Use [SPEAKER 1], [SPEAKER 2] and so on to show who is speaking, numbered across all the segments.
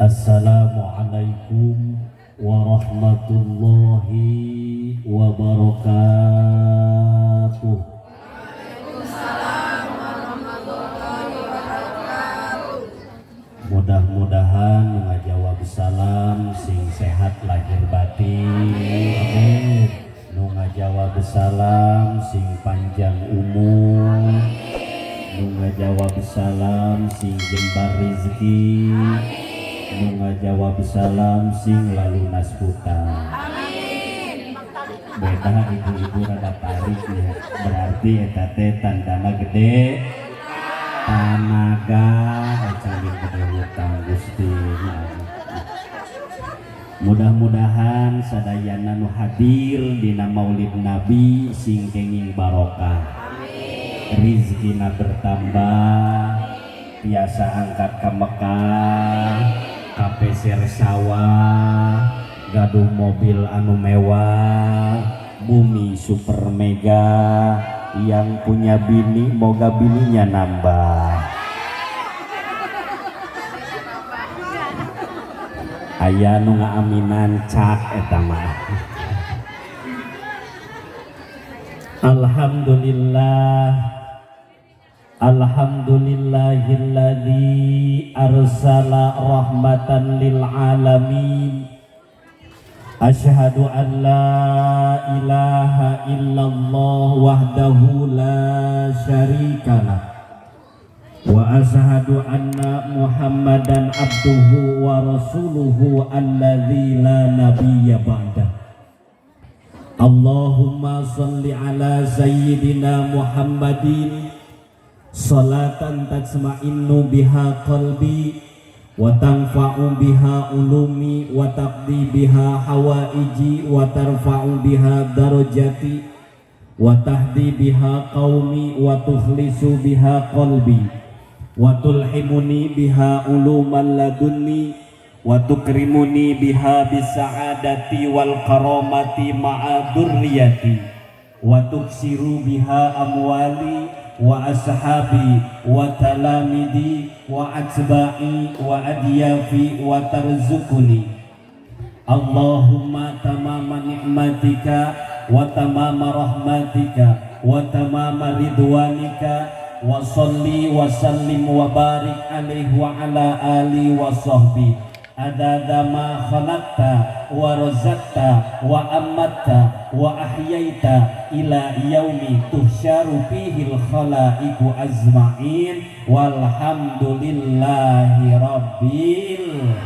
[SPEAKER 1] Assalamualaikum warahmatullahi wabarakatuh.
[SPEAKER 2] Waalaikumsalam warahmatullahi wabarakatuh.
[SPEAKER 1] Mudah-mudahan ngajawab salam sing sehat lahir batin. Amin. Nu ngajawab salam sing panjang umur. Nu ngajawab salam sing jembar rezeki. Nu ngajawab salam sing lalu nasputan.
[SPEAKER 2] Amin.
[SPEAKER 1] Beda ibu-ibu rada tarik ya. Berarti eta teh tandana gede tanaga cari gede hutang Gusti. Mudah-mudahan sadayana nu hadir dina Maulid Nabi sing kenging barokah. Rizkina bertambah, biasa angkat ke Mekah, KPC sawah, gaduh mobil anu mewah, bumi super mega, yang punya bini moga bininya nambah. Aya nu ngaaminan cak eta mah. Alhamdulillahilladzi arsala rahmatan lil alamin. Asyhadu an la ilaha illallah wahdahu la syarikalah wa asyhadu anna Muhammadan abduhu wa rasuluhu alladzi la nabiyya ba'dah. Allahumma shalli ala sayyidina Muhammadin salatan tasma'innu biha qalbi wa tanfa'u biha ulumi wa taqdi biha hawaiji wa tarfa'u biha darajati wa tahdi biha qaumi wa tukhlisu biha qalbi wa tulhimuni biha uluman ladunni wa tukrimuni biha bisa'adati wal karamati ma'a durriyati wa tuksiru biha amwali wa ashabi wa talamidi wa atba'i wa adyafi wa tarzukuni. Allahumma tamama ni'matika wa tamama rahmatika wa tamama ridwanika wa salli wa sallim wa barik alaihi wa ala ali wa sahbi adada ma khalaqta wa razaqta wa amatta wa ahyaita ila yaumi tuhsyaru fihil khalaiqu azma'in walhamdulillahi rabbil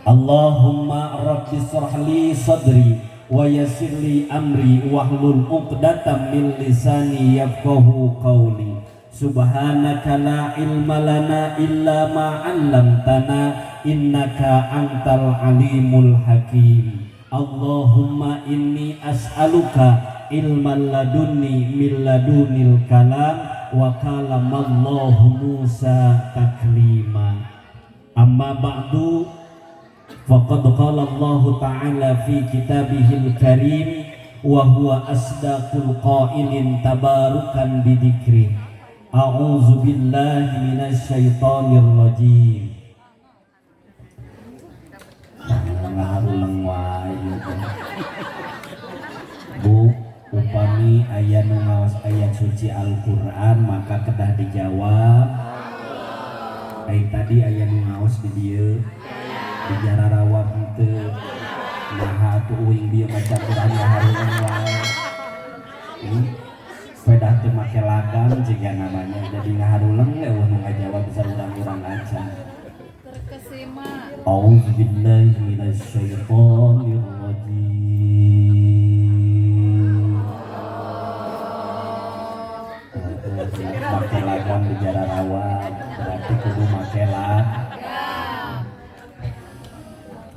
[SPEAKER 1] Allahumma rabbi shrahli sadri wa yassirli amri wahlul 'uqdatam min lisani yafqahu qawli. Subhanaka la ilma lana illa ma 'allamtana innaka antal alimul hakim. Allahumma inni as'aluka ilman ladunni min ladunil kalam wa kalamallahu Musa taklima. Amma ba'du, faqad qala Allah ta'ala fi kitabihil karim wa huwa asdaqul qailin tabarukan bidikri. A'udzu billahi minasy syaithanir rajim. Ngaruleng wae Bu, upami aya nu ngaos ayat suci Al-Qur'an maka kedah dijawab. Ai tadi aya nu ngaos di dieu di Jararawa henteu. Nah atuh uing dieu maca Qur'an haruleng wae. Sepeda teu make lagam jiga namanya jadi ngaharuleng eueuh nu ngajawab bisa urang-urang acan. A'udzu billahi minasy syaithanir rajim. Make lagam di Jararawa berarti kudu make lagam.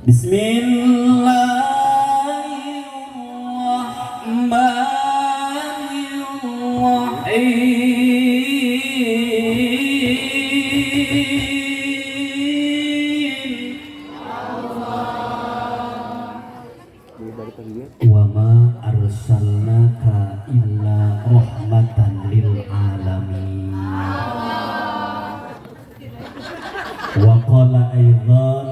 [SPEAKER 1] Bismillahirrahmanirrahim. Wa ma arsalnaka illa rahmatan lil alamin. Wa qala aidan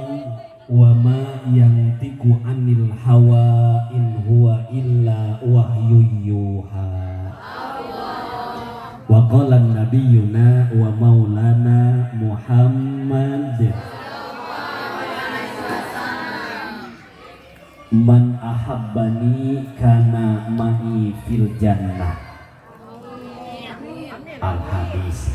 [SPEAKER 1] wa ma yantiqu anil hawa in huwa illa wahyu yuha. Wa qala nabiyuna wa maulana Muhammad man ahabbani kana ma'i fil jannah. Al-hadis.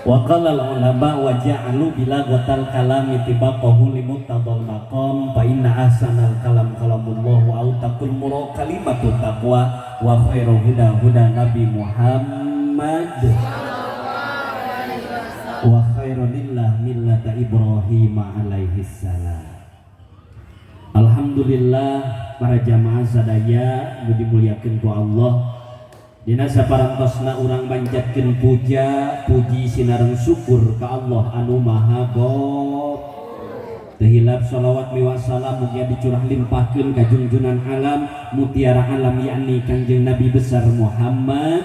[SPEAKER 1] Wa qala al-ulama wa ja'alu bilaghatal kalami tibaqahu li muqtadal maqam fa inna ahsanal kalam kalamullah wa autaqul murad kalimatut taqwa wa khairu huda huda nabi Muhammad wa khairulillah millata Ibrahim alaihi salam. Alhamdulillah para jamaah sadaya dimuliakeun ku Allah. Dina saparantosna urang manjatkeun puja puji sinareng syukur ka Allah anu maha gop. Teu hilap shalawat miwassalam mugia dicurah limpahkeun ka junjunan alam mutiara alam yakni Kangjeng Nabi besar Muhammad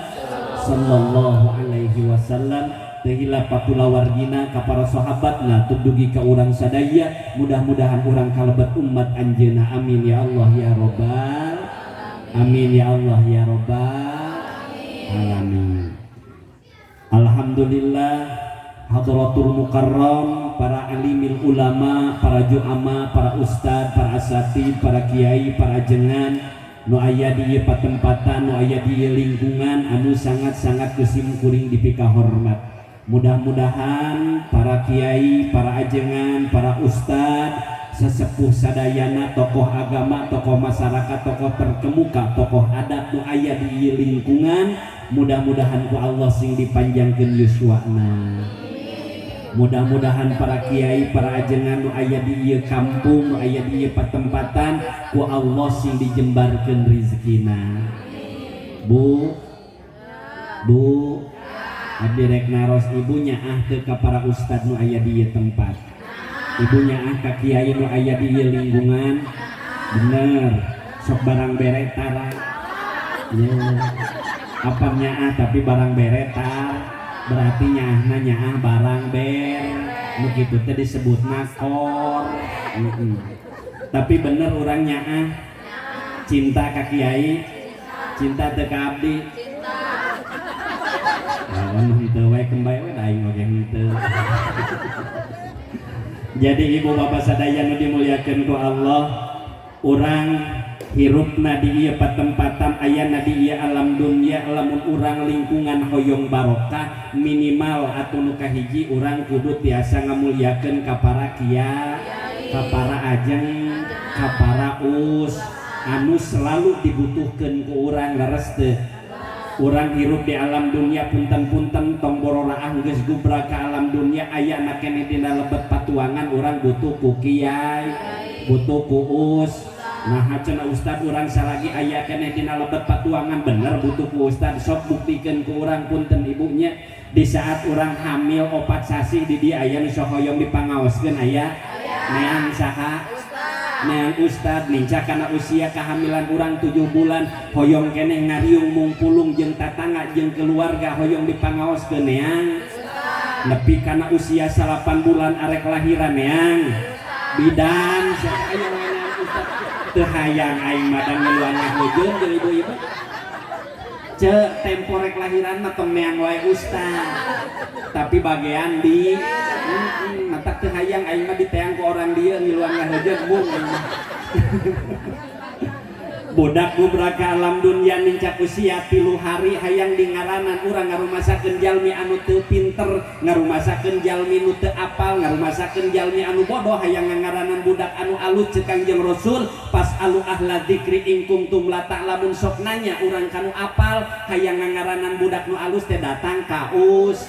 [SPEAKER 1] sallallahu alaihi wasallam. Teu hilap patula wargina ka para sahabatna tudugi ka urang sadaya. Mudah-mudahan urang kalebet umat anjeunna. Amin ya Allah ya robbal amin ya Allah ya robbal alamin. Alhamdulillah hadratul mukarram, para alimil ulama, para juama, para ustad, para asatid, para kiai, para jengan nu aya di ieu patempatan, nu aya di ieu lingkungan anu sangat-sangat kesimkuring dipika hormat. Mudah-mudahan para kiai, para ajengan, para ustad, sesepuh sadayana, tokoh agama, tokoh masyarakat, tokoh terkemuka, tokoh adat nu aya di ieu lingkungan, mudah-mudahan ku Allah sing dipanjangkeun yuswana. Mudah-mudahan para kiai, para ajengan nu aya di ieu kampung, nu aya di ieu patempatan, ku Allah sing dijembarkeun rezekina. Bu abdi rek naros ibunya teu ka para ustad nu aya di ieu tempat. Ibunya ka kiai nu aya di ieu lingkungan. Bener, sok barang beretar. Ya. Apa nyaah tapi barang beretar berarti nyaah barang ber. Nu kitu teh disebutna kor. Tapi bener urang nyaah cinta ka kiai, cinta teu ka abdi. Lawan henteu wae kembali we aing oge henteu. Jadi ibu bapak sadaya nu dimuliakeun ku Allah, urang hirupna di ieu patempatan ayana di ieu alam dunya, lamun urang lingkungan hoyong barokah minimal atuh nu kahiji urang kudu tiasa ngamuliakeun ka para kiai, ka para ajeng, ka para us anu selalu dibutuhkeun ku urang leres teu. Urang hirup di alam dunia punten-punten tombororaah geus gubra ka alam dunia ayana keneh dina lebet patuangan urang butuh ku kiai, butuh ku us. Nah cenah ustad urang salagi aya keneh dina lebet patuangan bener butuh ku ustad, sok buktikeun ku urang punten ibunya. Di saat urang hamil 4 sasi di dieu aya nu sok hoyong dipangaoskeun aya neang saha neang ustad ninca kana usia kehamilan urang 7 bulan hoyong keneh ngariung mungpulung jeung tatangga jeung keluarga hoyong dipangaoskeun neang. Nepi kana usia 8 bulan arek lahiran neang bidan sak aya neang ustad teu hayang aing mah dan ngeluangah heujeun jeung ibu-ibu ce tempo rek lahiran mah tong neang wae ustad tapi bagean di matak teu hayang aing mah diteang ku orang dieu ngiluangah heujeun mung. Budak gubra ka alam dunya nincak usia 3 hari hayang di ngaranan urang ngarumasakeun jalmi anu teu pinter, ngarumasakeun jalmi nu teu apal, ngarumasakeun jalmi anu bodoh hayang ngaranan budak anu alus ceuk Kangjeng Rasul pas alu ahla dzikri in kuntum la ta'lamun sok nanya urang kanu apal hayang ngaranan budak nu alus teh datang ka us.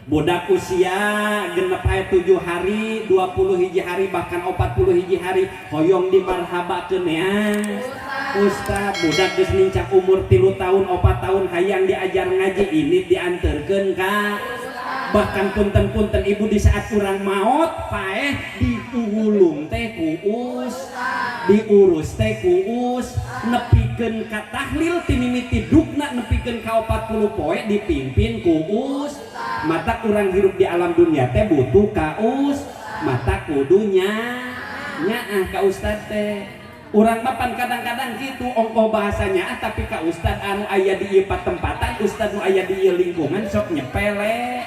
[SPEAKER 1] Budak usia genep aya 7 hari, 20 hiji hari bahkan 40 hiji hari hoyong dimarhabakeun neang ustad. Budak geus nincak umur 3 tahun 4 tahun hayang diajar ngaji ini dianterkeun ka bahkan punten-punten ibu di saat urang maot paeh diuhulung teh kuus diurus teh kuus nepikeun ka tahlil ti mimiti dukna nepikeun ka 40 poe dipimpin kuus mata urang hirup di alam dunia teh butuh kaus mata kudunya nyaah ka ustad teh urang mapan kadang-kadang gitu ongkoh bahasanya tapi ka ustad anu aya di ieu patempatan ustad nu aya di ieu lingkungan sok nyepele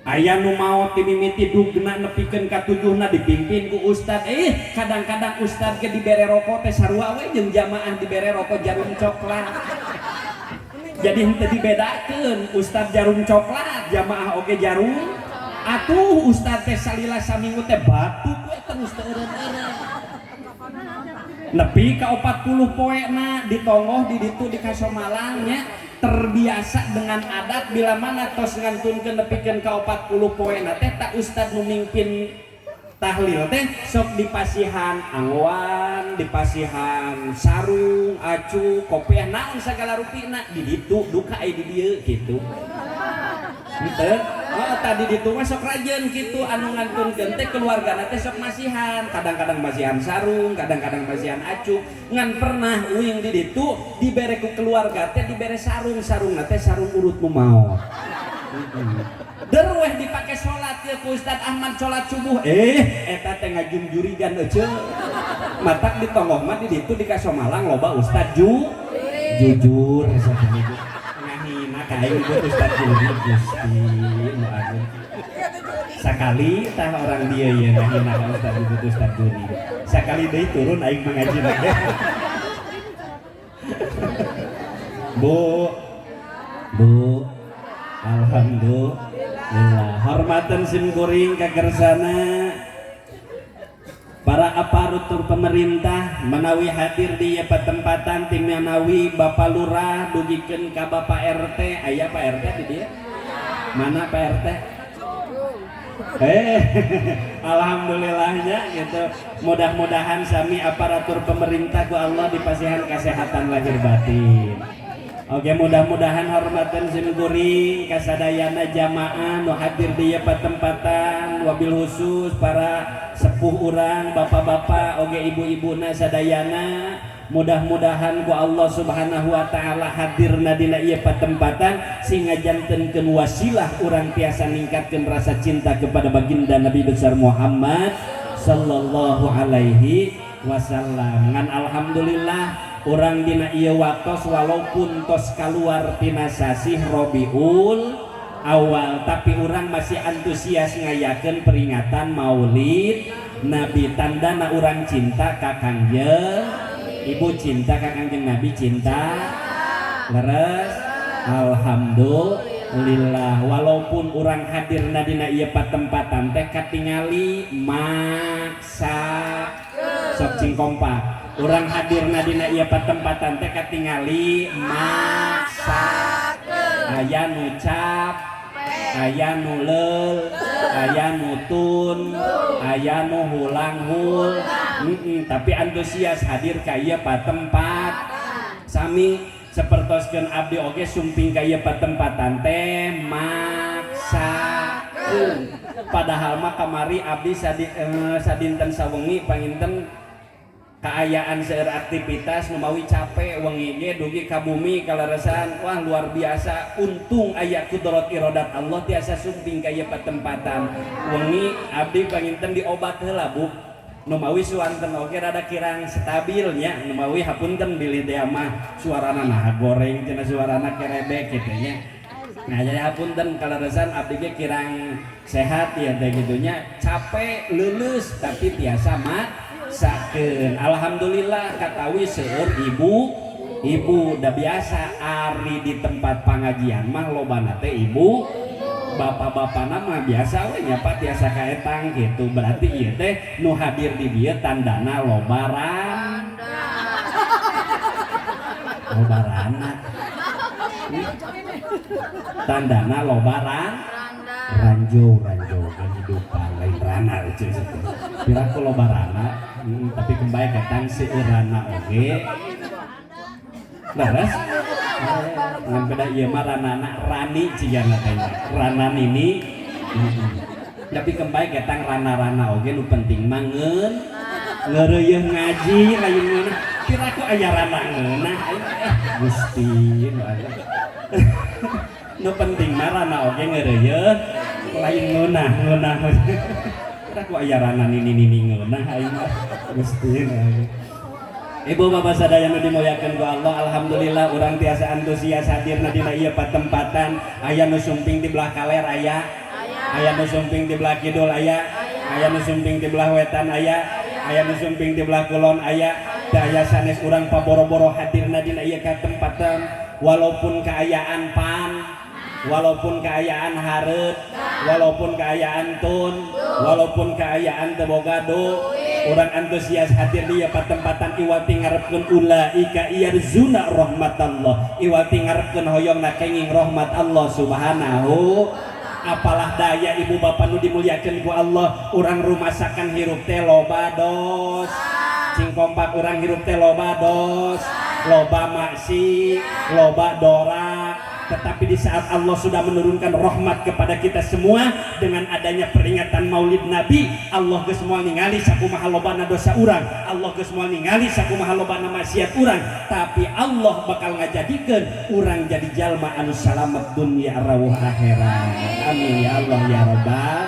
[SPEAKER 1] aya nu maot ti mimiti dugna nepikeun ka tujuhna dipimpin ku ustad kadang-kadang ustad ge dibere rokok teh sarua we jeung jamaah dibere rokok jarum coklat jadi henteu dibedakeun ustad jarum coklat jamaah oge jarum atuh ustad teh salila saminggu teh batuk we terus teu eureun-eureun nepi ka 40 poena ditongoh di ditu di Kasomalangnya terbiasa dengan adat bila mana tos ngantunkeun nepikeun ka 40 poena teh tak ustad nu mimpin tahlil teh sok dipasihan angwan dipasihan sarung acu kopiah naon sagala rupina di ditu duka aya di dieu kitu gitu. Oh tadi ditu mah sok rajeun kitu anu ngantunkeun teh keluargana teh sok masihan kadang-kadang masihan sarung kadang-kadang masihan acu ngan pernah uing di ditu dibere ku keluarga teh dibere sarung-sarungna teh sarung urut nu maot derweh dipake salat ya ku Ustad Ahmad salat subuh eta teh ngajungjurigan euceul matak ditonggoh mah di ditu di Kasomalang loba Ustad jujur kain buat Ustadz Juri Gusti nu agung sakali tah orang dia ya ngahina Ustadz buat Ustadz Juri sakali deui turun aing mengaji nage Bu alhamdulillah hormatan sim kuring kagersana para aparatur pemerintah menawi hadir di patempatan tim menawi Bapak Lurah dugikeun ka Bapak RT aya Pak RT di dieu mana Pak RT alhamdulillahnya gitu mudah-mudahan sami aparatur pemerintah ku Allah dipasihan kesehatan lahir batin. Oke mudah-mudahan hormatan simkuring kasadayana jamaah nu hadir di patempatan wabil khusus para sepuh urang bapak-bapak oge ibu-ibuna sadayana mudah-mudahan ku Allah subhanahu wa ta'ala hadirna dina ieu patempatan sehingga jantenkeun wasilah urang tiasa ningkatkeun rasa cinta kepada baginda Nabi besar Muhammad sallallahu alaihi wasallam. Ngan alhamdulillah orang dina ieu waktos walaupun tos kaluar tina sasih Rabiul Awal tapi orang masih antusias ngayakeun peringatan Maulid Nabi tandana orang cinta ka Kangjeng ibu cinta ka Kangjeng Nabi cinta leres alhamdulillah walaupun orang hadir dina ieu patempatan teh katingali maksa sok cing kompak orang hadir dina ieu patempatan teh katingali maksa aya nu cap aya nu leul aya nu tun aya nu hulang-hul tapi antusias hadir ka ieu patempat sami sapertoskeun abdi oge sumping ka ieu patempatan teh maksakeun padahal mah kamari abdi sadinten sawengi panginten kaayaan seueur aktivitas numawi capek wengi ge dugi ka bumi kaleresan wah luar biasa untung aya kudrat iradat Allah tiasa sumping ka ieu patempatan wengi abdi panginten diobat heula Bu numawi suanten oge rada kirang stabil nya numawi hapunten bilih dea mah suarana nah goreng cenah suarana kerebek kitu nya nah jadi hapunten kaleresan abdi ge kirang sehat ya teh kitu nya capek leuleus tapi tiasa sakeun alhamdulillah katawi seueur ibu da biasa ari di tempat pengajian mah lobana teh ibu bapak-bapana mah biasa we nyapa tiasa kaetang gitu berarti ieu teh nu hadir di dieu tandana lobarana tandana lobaran ranjau kan hidupan lain rana itu kira ku lobarana tapi kembali datang si urana oge leres Ngan beda ieu mah ranana Rani cigana teh. Rana Nini. Tapi kembali ketang rana-rana oge nu penting mah ngeureuyeun ngaji lain ngeunah. Kira ku aya rana ngeunah Gusti nu penting mah rana oge ngeureuyeun lain ngeunah. Kira ku aya rana nini ngeunah aing Gusti. Ibu bapak sadaya nu dimuliakeun ku Allah, alhamdulillah urang tiasa antusias hadirna dina ieu patempatan. Aya nu sumping di belah kaler aya nu sumping di belah kidul aya nu sumping di belah wetan aya nu sumping di belah kulon aya daya sanes urang paboro-boro hadirna dina ieu katempatan. Walaupun keayaan pan, walaupun keayaan hareup, walaupun keayaan tun, walaupun keayaan teu boga do, urang antusias hadir di patempatan iwati ngarepkeun ulaika yarzuna rahmatallah, iwati ngarepkeun hoyongna kenging rahmat Allah subhanahu. Apalah daya ibu bapak nu dimuliakeun ku Allah, urang rumasakan hirup teh loba dos, cing kompak urang hirup teh loba dos, loba maksi, loba dorak. Tetapi di saat Allah sudah menurunkan rahmat kepada kita semua dengan adanya peringatan Maulid Nabi, Allah geus moal ningali sakumaha lobana dosa urang, Allah geus moal ningali sakumaha lobana maksiat urang, tapi Allah bakal ngajadikeun urang jadi jalma anu salamet dunya rawuh akhirat. Amin ya Allah ya rabbal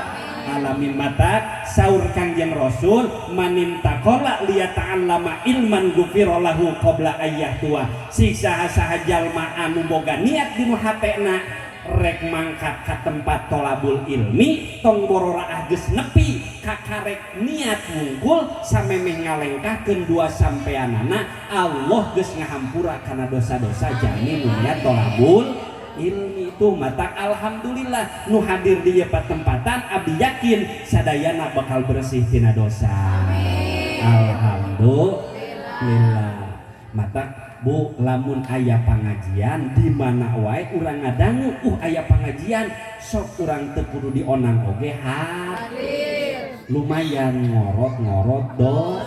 [SPEAKER 1] alamin. Mata saur Kangjeng Rasul, manin takola liyata'allama ilman gufira lahu qabla ayyah tua. Siksa saha jalma anu boga niat dinu hatena rek mangkat ka tempat tolabul ilmi, tong bororaah geus nepi ka karek niat wungkul samemeh ngalengkahkeun dua sampeanana, Allah geus ngahampura kana dosa-dosa jalmi nu niat tolabul ilmi. Itu mata alhamdulillah nu hadir di patempatan abdi yakin sadayana bakal bersih tina dosa. Alhamdulillah. Mata Bu, lamun aya pangajian di mana wae urang ngadangu aya pangajian sok urang teu kudu dionang oge hadir. Lumayan ngorot do.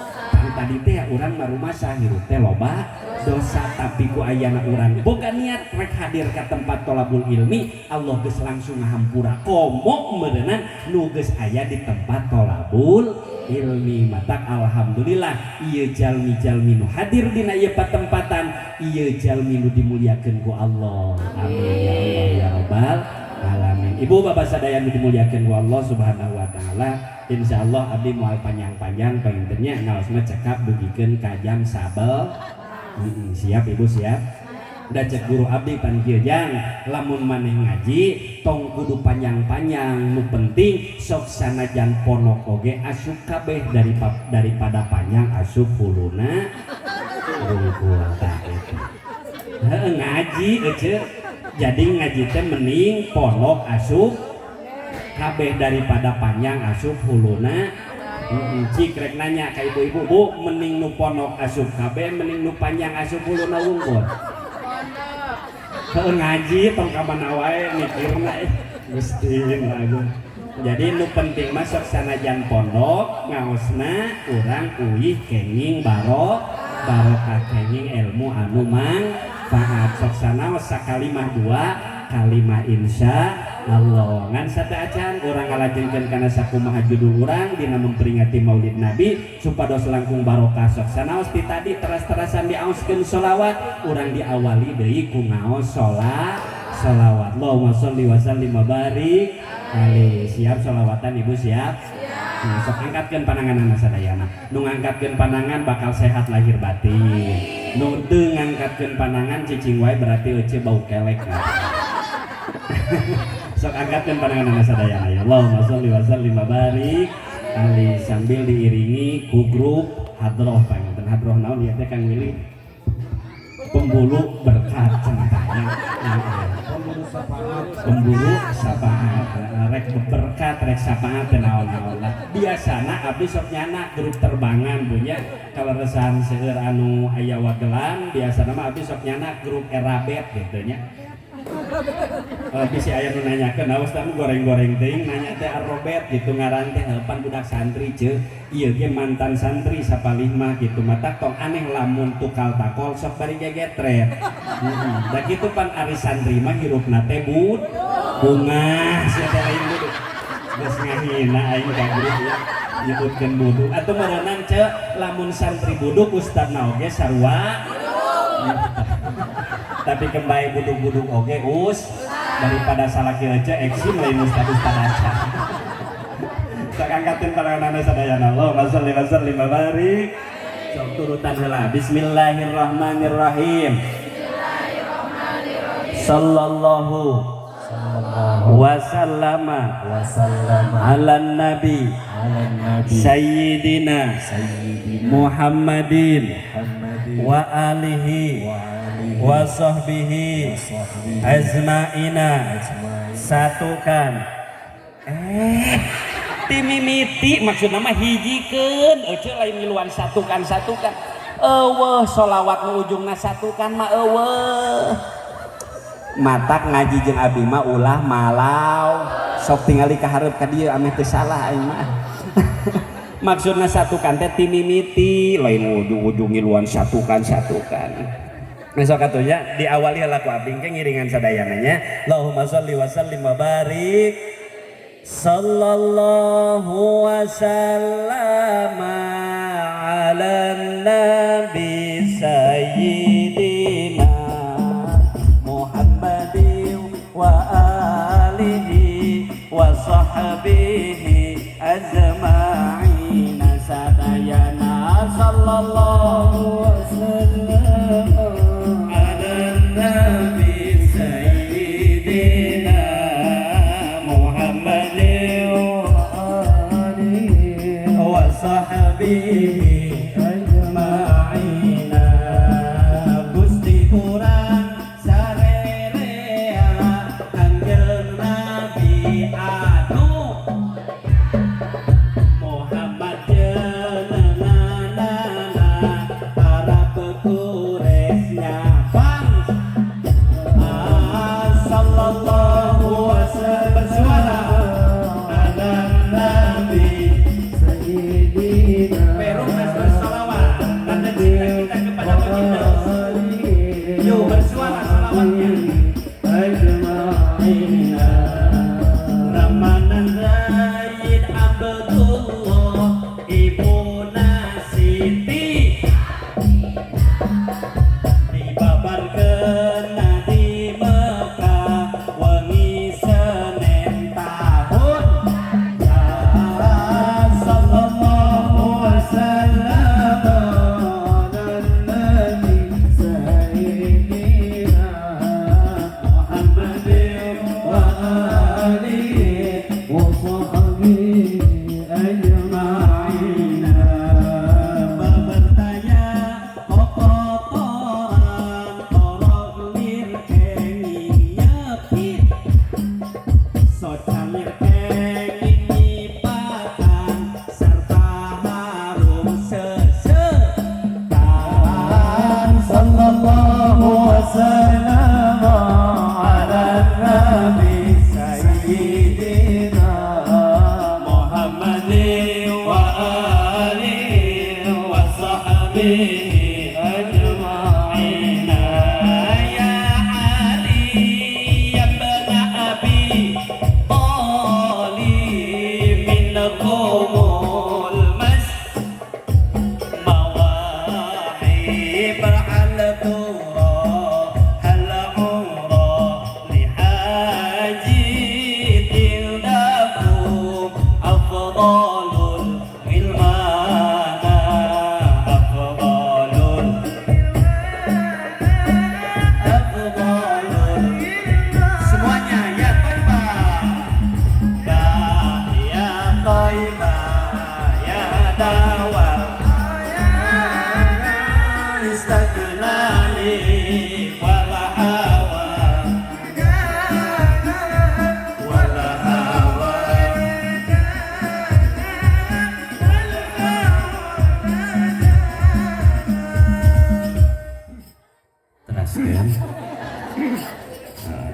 [SPEAKER 1] Tadi teh urang marumasa hirup teh loba dosa, tapi ku ayana urang boga niat rek hadir ka tempat tolabul ilmi, Allah geus langsung ngahampura komo meureunana nu geus aya di tempat tolabul ilmi. Matak alhamdulillah ieu jalmi-jalmi nu hadir dina ieu patempatan, ieu jalmi nu dimuliakeun ku Allah. Amin ya Allah ya rabbal alamin. Ibu bapak sadaya nu dimuliakeun ku Allah subhanahu wa taala, insyaallah abdi moal panjang-panjang pengennya ngaosna cekap dugikeun ka jam sabel. Siap ibu siap. Da cek guru abdi pan kieu jang, lamun maneh ngaji tong kudu panjang-panjang, nu penting sok sanajan ponok oge asup kabeh daripada panjang asup huluna rumpul tah eta. Heuh ngaji ece. Jadi ngaji teh mending ponok asup kabeh daripada panjang asup huluna. Cik rek nanya ka ibu-ibu, Bu, mending nu ponok asup kabeh mending nu panjang asup huluna wungkul? Heuh ngaji tong ka mana wae mikirna Gusti lagu. Jadi nu penting mah sok sanajan pondok ngaosna urang uih kenging barokah kenging ilmu anu manfaat. Sok sanaos sakalimah dua kalimah insya Allah. Ngan sadaacan urang ngalajenkeun kana sakumaha judul urang dina memperingati Maulid Nabi supados langkung barokah. Sok sanaos ti tadi teras-terasan diaoskeun sholawat, urang diawali deui ku ngaos sholawat. Allahumma sholli wa sallim wa barik alaihi. Siap sholawatan ibu siap? Nah, sok angkatkeun panangan sadayana. Nu ngangkatkeun panangan bakal sehat lahir batin. Nu teu ngangkatkeun panangan cicing wae berarti ece bau kelek. Sok angkatkeun panangan sadayana ya. Allahumma sholli wa sallim wa barik alaihi, sambil diiringi ku grup hadroh. Pangaten hadroh naon ieu teh Kang Willy? Pembulu berkat ceritanya. Pembulu sapaat rek berkat rek sapaat naon-naon lah. Biasana abdi sok nyana grup terbangan punya kalau resahan seueur anu aya wagelan biasana mah abdi sok nyana grup erabet gitu nya. Bisi aya nu nanyakeun awas tah goreng-goreng teuing nanya teh Robert gitu ngaran teh pan budak santri ceuk ieu ge mantan santri sapalih mah kitu mah tong aneh lamun tukal takol sok bari gegetret. Da kitu pan ari santri mah hirupna teh bunga sia teh lain buduk. Geus ngahina aing ka guru ya nyebutkeun buduk atuh meureunan ceuk lamun santri buduk ustadna oge sarua. Tapi kembali buduk-buduk oge daripada salaki aja eksim lain ustad-ustad aja. Tak angkatin paranganana sadayana Allahumma sholli wa sallim wa barik. Sok turutan heula. Bismillahirrahmanirrahim. Sallallahu wa sallama ala nabi sayyidina Muhammadin wa alihi wa sahbihi azmaina. Satukan timimiti maksudna mah hijikeun eueuh lain miluan satukan eueuh sholawat nu ujungna satukan mah eueuh matak ngaji jeung abdi mah ulah malau sok tingali ka hareup ka dieu ameh teu salah aing mah. Maksudna satukan teh timimiti lain ujung-ujung miluan satukan. Besok atunya diawali laku abdi ke ngiringan sadayananya. Allahumma sholli wa sallim wa barik. Sallallahu wa sallama ala nabi sayyidina Muhammadin wa alihi wa sahbihi azma'in. Sadayana sallallahu wa sallam sahbihi ajma'ina. Gusti urang sarerea kanjeng Nabi anu Muhammad jenenganana para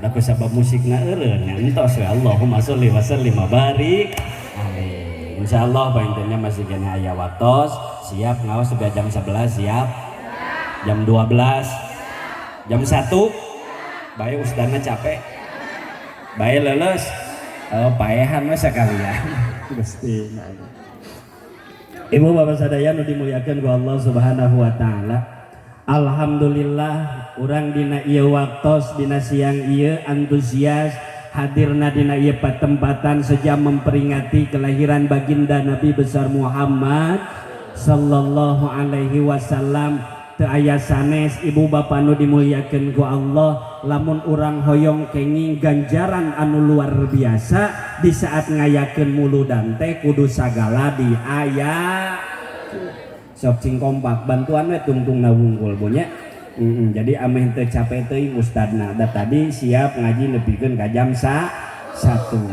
[SPEAKER 1] Da kusabab musikna eureun nya entos we Allahumma sholli wa sallim wa barik. Amin. Insyaallah paintennya masih kena aya waktos. Siap ngaos sudah jam 11 siap. Jam 12. Jam 1. Bae ustadna capek. Bae leuleus. Oh, paehan mah sakalian. Gusti. Ibu bapak sadaya nu dimuliakeun ku Allah Subhanahu wa taala. Alhamdulillah urang dina ieu waktos dina siang ieu antusias hadirna dina ieu patempatan sejam memperingati kelahiran baginda Nabi besar Muhammad sallallahu alaihi wasallam. Teu aya sanes ibu bapa nu dimuliakeun ku Allah lamun urang hoyong kenging ganjaran anu luar biasa di saat ngayakeun muludan teh kudu sagala diaya. Sok cing kompak bantuan we tungtungna wungkul punya. Jadi ameh teu capek teuing ustadna da tadi siap ngaji nepikeun ka jam 1.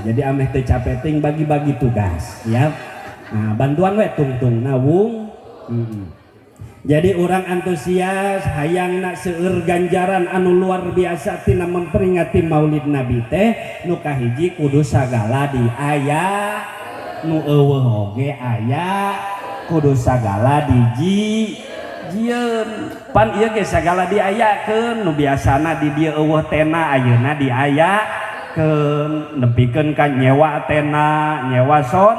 [SPEAKER 1] Jadi ameh teu capek teuing bagi-bagi tugas siap. Nah bantuan we tungtungna wung. Jadi orang antusias hayangna seueur ganjaran anu luar biasa tina memperingati Maulid Nabi teh nu kahiji kudu sagala diaya, nu eueuh oge aya, kudu sagala dijieun. Pan ieu ge sagala diayakeun nu biasana di dieu eueuh tena ayeuna diayakeun nepikeun ka nyewa tena, nyewa sound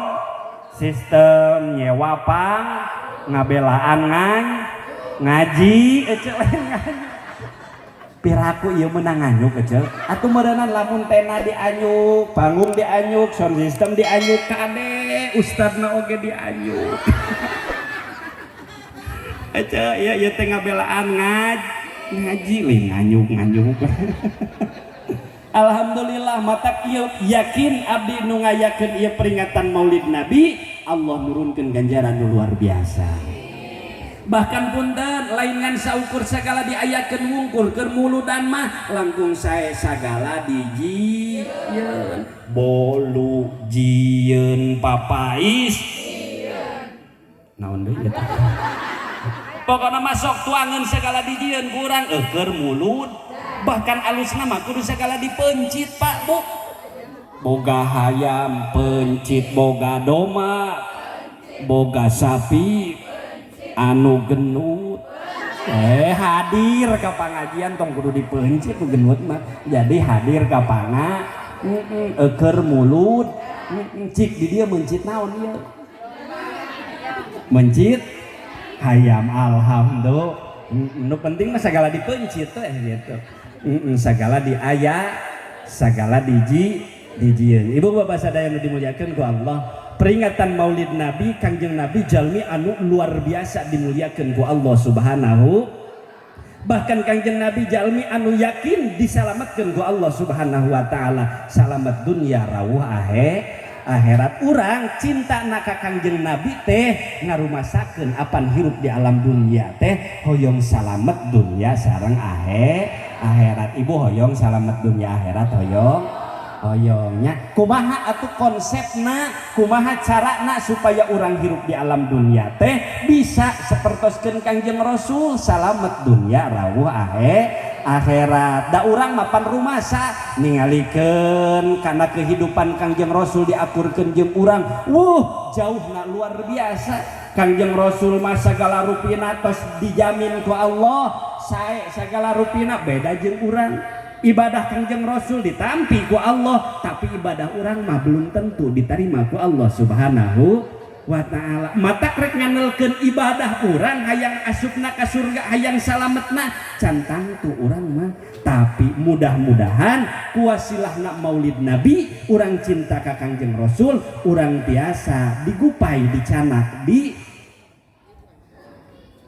[SPEAKER 1] sistem, nyewa pang ngabelaan ngaji ece piraku ieu meunang nganyuk ece atuh meureunana lamun tena dianyuk panggung dianyuk sound system dianyuk kade ustadna oge dianyuk ece ieu teh ngabelaan ngaji we nganyuk Alhamdulillah matak ieu yakin abdi nu ngayakeun ieu peringatan Maulid Nabi Allah nurunkeun ganjaran nu luar biasa. Bahkan punten lain ngan saukur sagala diayakeun wungkul keur muludan mah langkung sae sagala dijieun. Bolu jieun papais. Naon deui eta? Pokona mah sok tuangeun sagala dijieun ku urang keur mulud. Bahkan alusna mah kudu sagala dipencit Pak Bu. Boga hayam pencit, boga doma, boga sapi anu genut. Hadir ka pangajian tong kudu dipencit ku genut mah. Jadi hadir ka keur mulut. Cik di dia mencit naon ieu? Mencit hayam alhamdulillah. Nu penting mah sagala dipencit teh gitu. Sagala diaya, sagala dijieun. Ibu bapak sadaya nu dimuliakeun ku Allah, peringatan Maulid Nabi Kangjeng Nabi jalmi anu luar biasa dimuliakeun ku Allah Subhanahu. Bahkan Kangjeng Nabi jalmi anu yakin disalamatkeun ku Allah Subhanahu wa taala. Salamat dunya rawuh akhirat. Urang cinta ka Kangjeng Nabi teh ngarumasakeun apan hirup di alam dunia teh hoyong salamet dunia sareng akhirat. Ibu hoyong salamet dunia akhirat hoyongnya kumaha atuh konsepna, kumaha carana supaya orang hirup di alam dunia teh bisa sapertoskeun Kangjeng Rasul salamet dunia rawuh akhirat. Da urang mapan rumasa ningalikeun kana kehidupan Kangjeng Rasul diakurkeun jeung urang jauhna luar biasa. Kangjeng Rasul mah sagala rupina tos dijamin ku Allah sae sagala rupina beda jeung urang. Ibadah Kangjeng Rasul ditampi ku Allah, tapi ibadah orang mah belum tentu diterima ku Allah Subhanahu wa ta'ala. Mata rek nganelkeun ibadah orang hayang asupna ka surga, hayang salametna cantang tu orang mah. Tapi mudah-mudahan kuasilahna Maulid Nabi orang cinta ka Kangjeng Rasul, orang biasa digupai dicanak di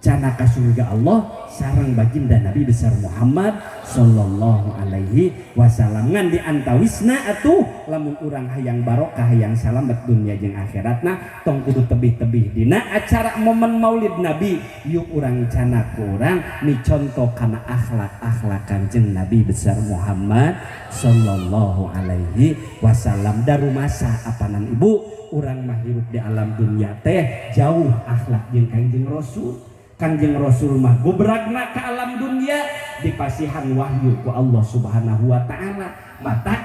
[SPEAKER 1] cana ka surga Allah sareng baginda Nabi besar Muhammad sallallahu alaihi wasallam. Ngan di antawisna atuh lamun urang hayang barokah hayang salamet dunia jeung akhiratna tong kudu tebih-tebih dina acara momen Maulid Nabi. Yuk urang cana ku urang ni contoh kana akhlak-akhlak Kanjeng Nabi besar Muhammad sallallahu alaihi wasallam. Darumasa apanan ibu urang mah hirup di alam dunia teh jauh akhlak jeung Kanjeng Rasul. Kanjeng Rasul mah gubragna ke alam dunia dipasihan wahyu ku Allah Subhanahu wa taala. Mata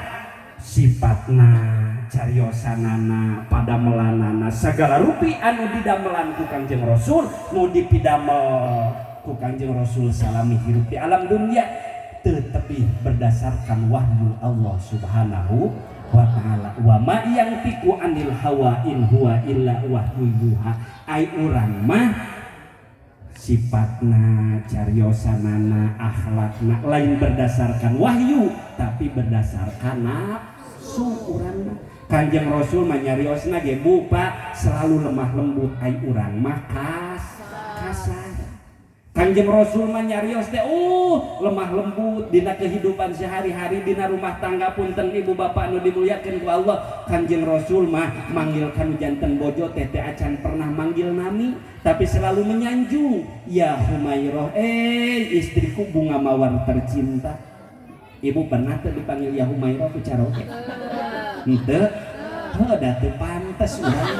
[SPEAKER 1] sifatna cariosanana padamelanana sagala rupi anu didamelan ku Kanjeng Rasul nu dipidamel ku Kanjeng Rasul salami hirup di alam dunia tetapi berdasarkan wahyu Allah Subhanahu wa ta'ala. Wa ma yantiqu anil hawa in huwa illa wahyu yuha. Ai urang mah sifatna cariosanana akhlakna lain berdasarkan wahyu tapi berdasarkan nafsu urang mah. Kanjeng Rasul mah nyariosna ge bupa selalu lemah lembut, ai urang mah kasar. Kanjeng Rasul mah nyarios teh lemah lembut dina kehidupan sehari-hari dina rumah tangga punten ibu bapak nu dimuliakeun ku Allah. Kanjeng Rasul mah manggil kanu janten bojo teh acan pernah manggil nami tapi selalu menyanjung, ya Humairah, istriku bunga mawar tercinta. Ibu pernah teh dipanggil ya Humairah ku caroge? Henteu. Da teu pantes urang.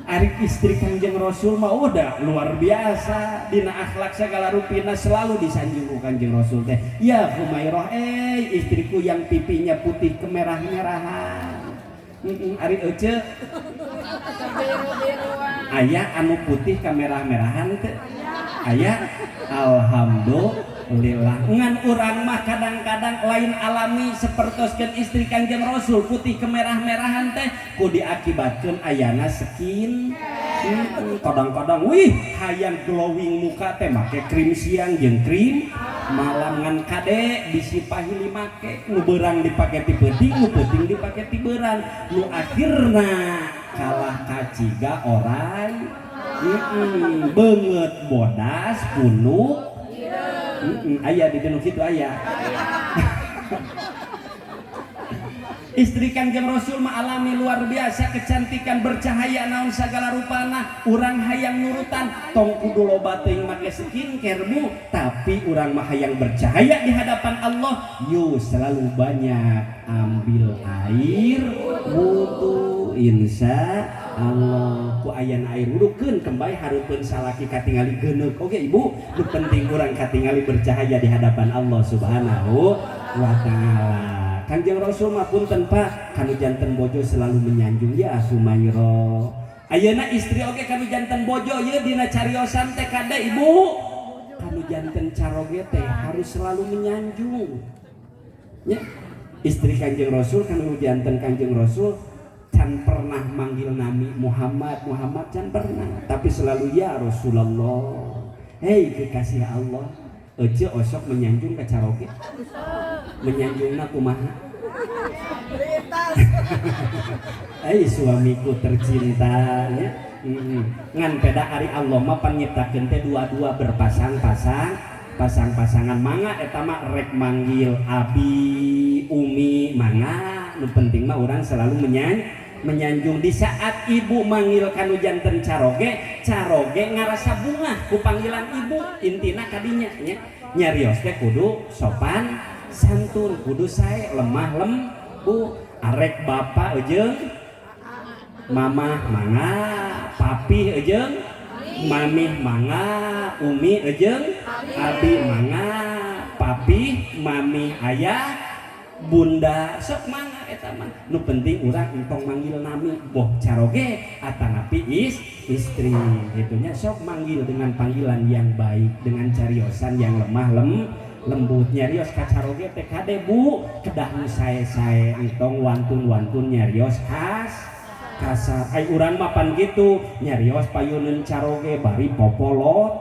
[SPEAKER 1] Ari istri Kanjeng Rasul mah udah luar biasa dina akhlak segala rupina selalu disanjung ku Kanjeng Rasul teh. Ya Humairah, istriku yang pipinya putih kemerah-merahan. Ari ece aya anu putih kemerah-merahan teh. Aya alhamdulillah. Ngan urang mah kadang-kadang lain alami sapertoskeun istri Kanjeng Rasul putih kemerah-merahan teh ku diakibatkeun ayana skin. Kadang-kadang wih hayang glowing muka teh make krim siang jeung krim malam ngan kade bisi pahili make nu beurang dipake ti peuting nu peuting dipake ti beurang nu akhirna kalah kaciga orai. Banget bodas punuk aya di dinu kitu aya. Istri Kanjeng Rasul mah alami luar biasa kecantikan bercahaya naon sagala rupana urang hayang nurutan tong kudu loba teuing make skincare bu tapi urang mah hayang bercahaya di hadapan Allah yuk selalu banyak ambil air wudu insya Allah ku ayana air wudukeun kembali hareupeun salaki katingali geuneuk oge ibu nu penting urang katingali bercahaya di hadapan Allah Subhanahu wa taala. Kanjeng Rasul mah punten Pak kanu janten bojo selalu menyanjung ya Humairah. Ayeuna istri oge kanu janten bojo ye dina cariosan teh kada ibu kanu janten caroge teh harus selalu menyanjung ya. Istri Kanjeng Rasul kanu janten Kanjeng Rasul can pernah manggil nami Muhammad can pernah tapi selalu ya Rasulullah. Hei kekasih Allah ece osok menyanjung ka caroge menyanjungna kumaha suamiku tercinta ya. Ngan peda ari Allah mah panyiptakeun teh dua-dua pasang-pasangan mangga eta mah rek manggil abi umi mangga nu penting mah urang selalu menyanjung di saat ibu manggil kanu janten caroge ngarasa bunga ku panggilan ibu intina kadinya nya nyarios teh kudu sopan santun kudu sae lemah lembut arek bapak ejeung mamah mangga papi ejeung mamih mangga umi ejeung abi mangga papi mami ayah bunda sok mangga eta mah nu penting urang entong manggil nami boh caroge atanapi istri gitunya sok manggil dengan panggilan yang baik dengan cariosan yang lemah lembut nyarios ka caroge teh kade bu kedah nu sae-sae entong wantun-wantun nyarios kasar ai urang mah pan kitu nyarios payuneun caroge bari popolot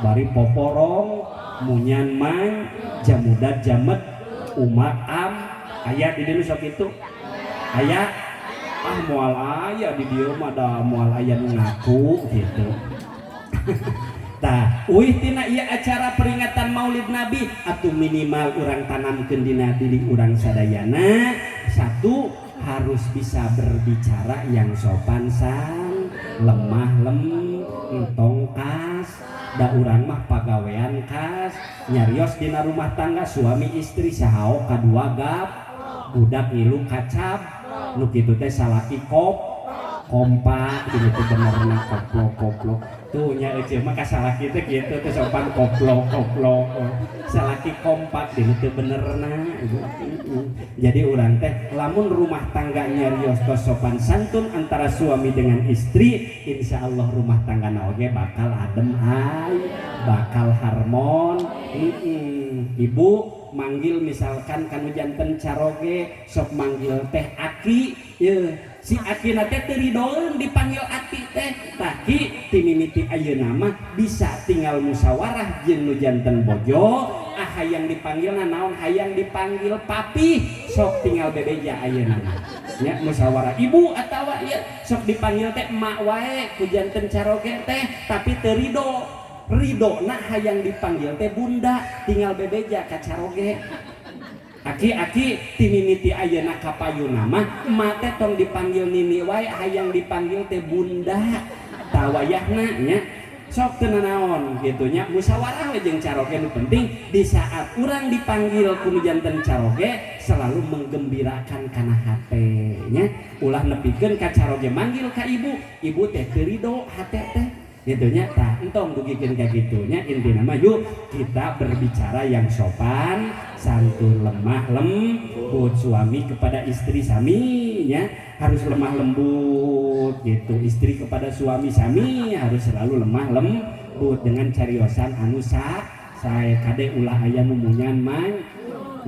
[SPEAKER 1] bari poporong munyan mang jamudat jamet umat aya di dieu sok kitu aya moal aya di dieu mah da moal aya nu ngaku gitu. Tah uih tina ieu acara peringatan Maulid Nabi atuh minimal urang tanamkeun dina diri urang sadayana satu harus bisa berbicara yang sopan san lemah entong kas da urang mah pagawean kas nyarios dina rumah tangga suami istri sahao kadua gap budak ngilu kacap nu kitu teh salaki kompak kitu benerna koplok tuh nya ece mah kasalaki teh kitu teh sopan koplok salaki kompak deui teu benerna. Jadi urang teh lamun rumah tangga nyarios tos sopan santun antara suami dengan istri, insya Allah rumah tanggana oge bakal adem bakal harmon. Ibu manggil misalkan kanu janten caroge sok manggil teh Aki, si Aki nate teridoeun dipanggil Aki teh, tapi ti mimiti ayeuna mah bisa tinggal musyawarah jeung nu janten bojo, hayang dipanggil naon hayang dipanggil papi, sok tinggal bebeja ayeuna mah nya musyawarah ibu atawa ieu sok dipanggil teh emak wae ku janten caroge teh, tapi teu ridho na hayang dipanggil teh bunda tinggal bebeja ka caroge. Aki ti mimiti ayeuna ka payuna mah emak teh tong dipanggil nini wae hayang dipanggil teh bunda tawayahna nya sok teu naon kitu nya musyawarah we jeung caroge. Nu penting di saat urang dipanggil ku nu janten caroge selalu menggembirakan kana hate nya ulah nepikeun ka caroge manggil ka ibu teh teu ridho hate teh gitunya. Tah entong dugikeun ka gitunya. Intina mah yuk kita berbicara yang sopan santun, lemah lembut suami kepada istri saminya harus lemah lembut gitu, istri kepada suami sami harus selalu lemah lembut dengan cariosan anu sae kade ulah aya nu munyan mang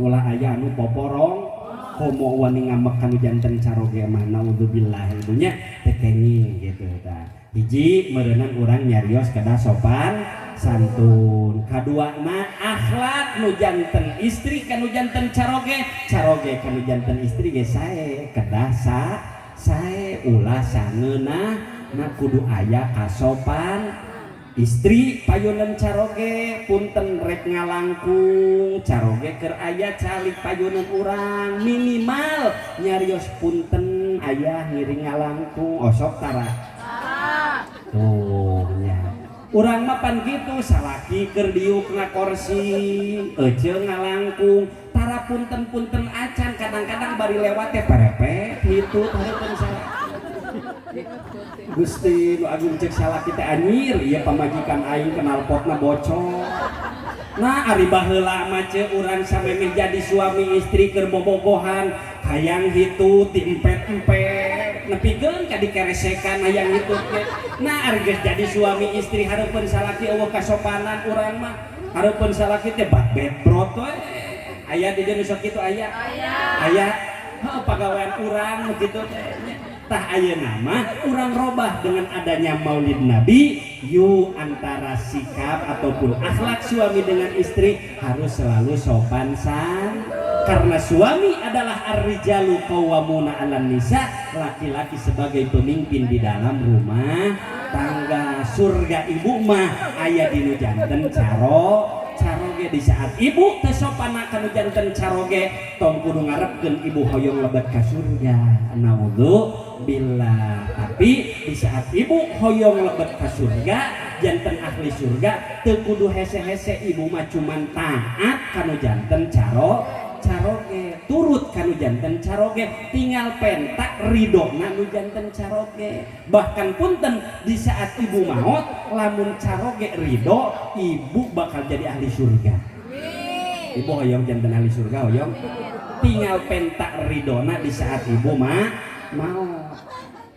[SPEAKER 1] ulah aya anu poporong komo wani ngambek kanu janten caroge mah naudzubillah ibunya tekenging gitu. Tah hiji meureunnan urang nyarios kada sopan santun, kaduana akhlak nu janten istri kanu janten caroge kanu janten istri ge sae kada sae ulah sangeunah na kudu aya kasopan. Istri payunan caroge punten rek ngalangkung caroge keur aya calik payunan urang minimal nyarios punten aya ngiring ngalangkung osok tara tuh nya urang mah pan kitu salaki keur diukna kursi ece ngalangkung tara punten acan kadang-kadang bari lewat teh parepet kitu hareupeun salah Gusti nu agung cek salah kita anyir ieu pamajikan aing kenal potna bocor. Nah ari baheula mah ce urang samemeh jadi suami istri keur bobogohan hayang hitu tiempet-empet nepikeun ka dikeresekan hayang hitu teh. Nah ari geus jadi suami istri hareupeun salaki eueuh kasopanan urang mah hareupeun salaki teh bat-bet brot we. Aya di dieu nu sok kitu aya. Heuh pagawean urang kitu teh. Tah ayeuna mah urang robah dengan adanya Maulid Nabi, yuk antara sikap ataupun akhlak suami dengan istri harus selalu sopan karena suami adalah ar-rijalu qawwamuna 'alan nisa, laki-laki sebagai pemimpin di dalam rumah tangga. Surga ibu mah aya dinu janten caroge di saat ibu teu sopan kana janten caroge tong kudu ngarepkeun ibu hoyong lebet ka surga. Naudzubillah. Tapi di saat ibu hoyong lebet ka surga janten ahli surga teu kudu hese-hese ibu mah cuman taat kana janten caroge turut kanu janten caroge tinggal pentak ridona nu janten caroge. Bahkan punten di saat ibu maot lamun caroge ridho ibu bakal jadi ahli surga. Ibu hoyong janten ahli surga hoyong tinggal pentak ridona di saat ibu mau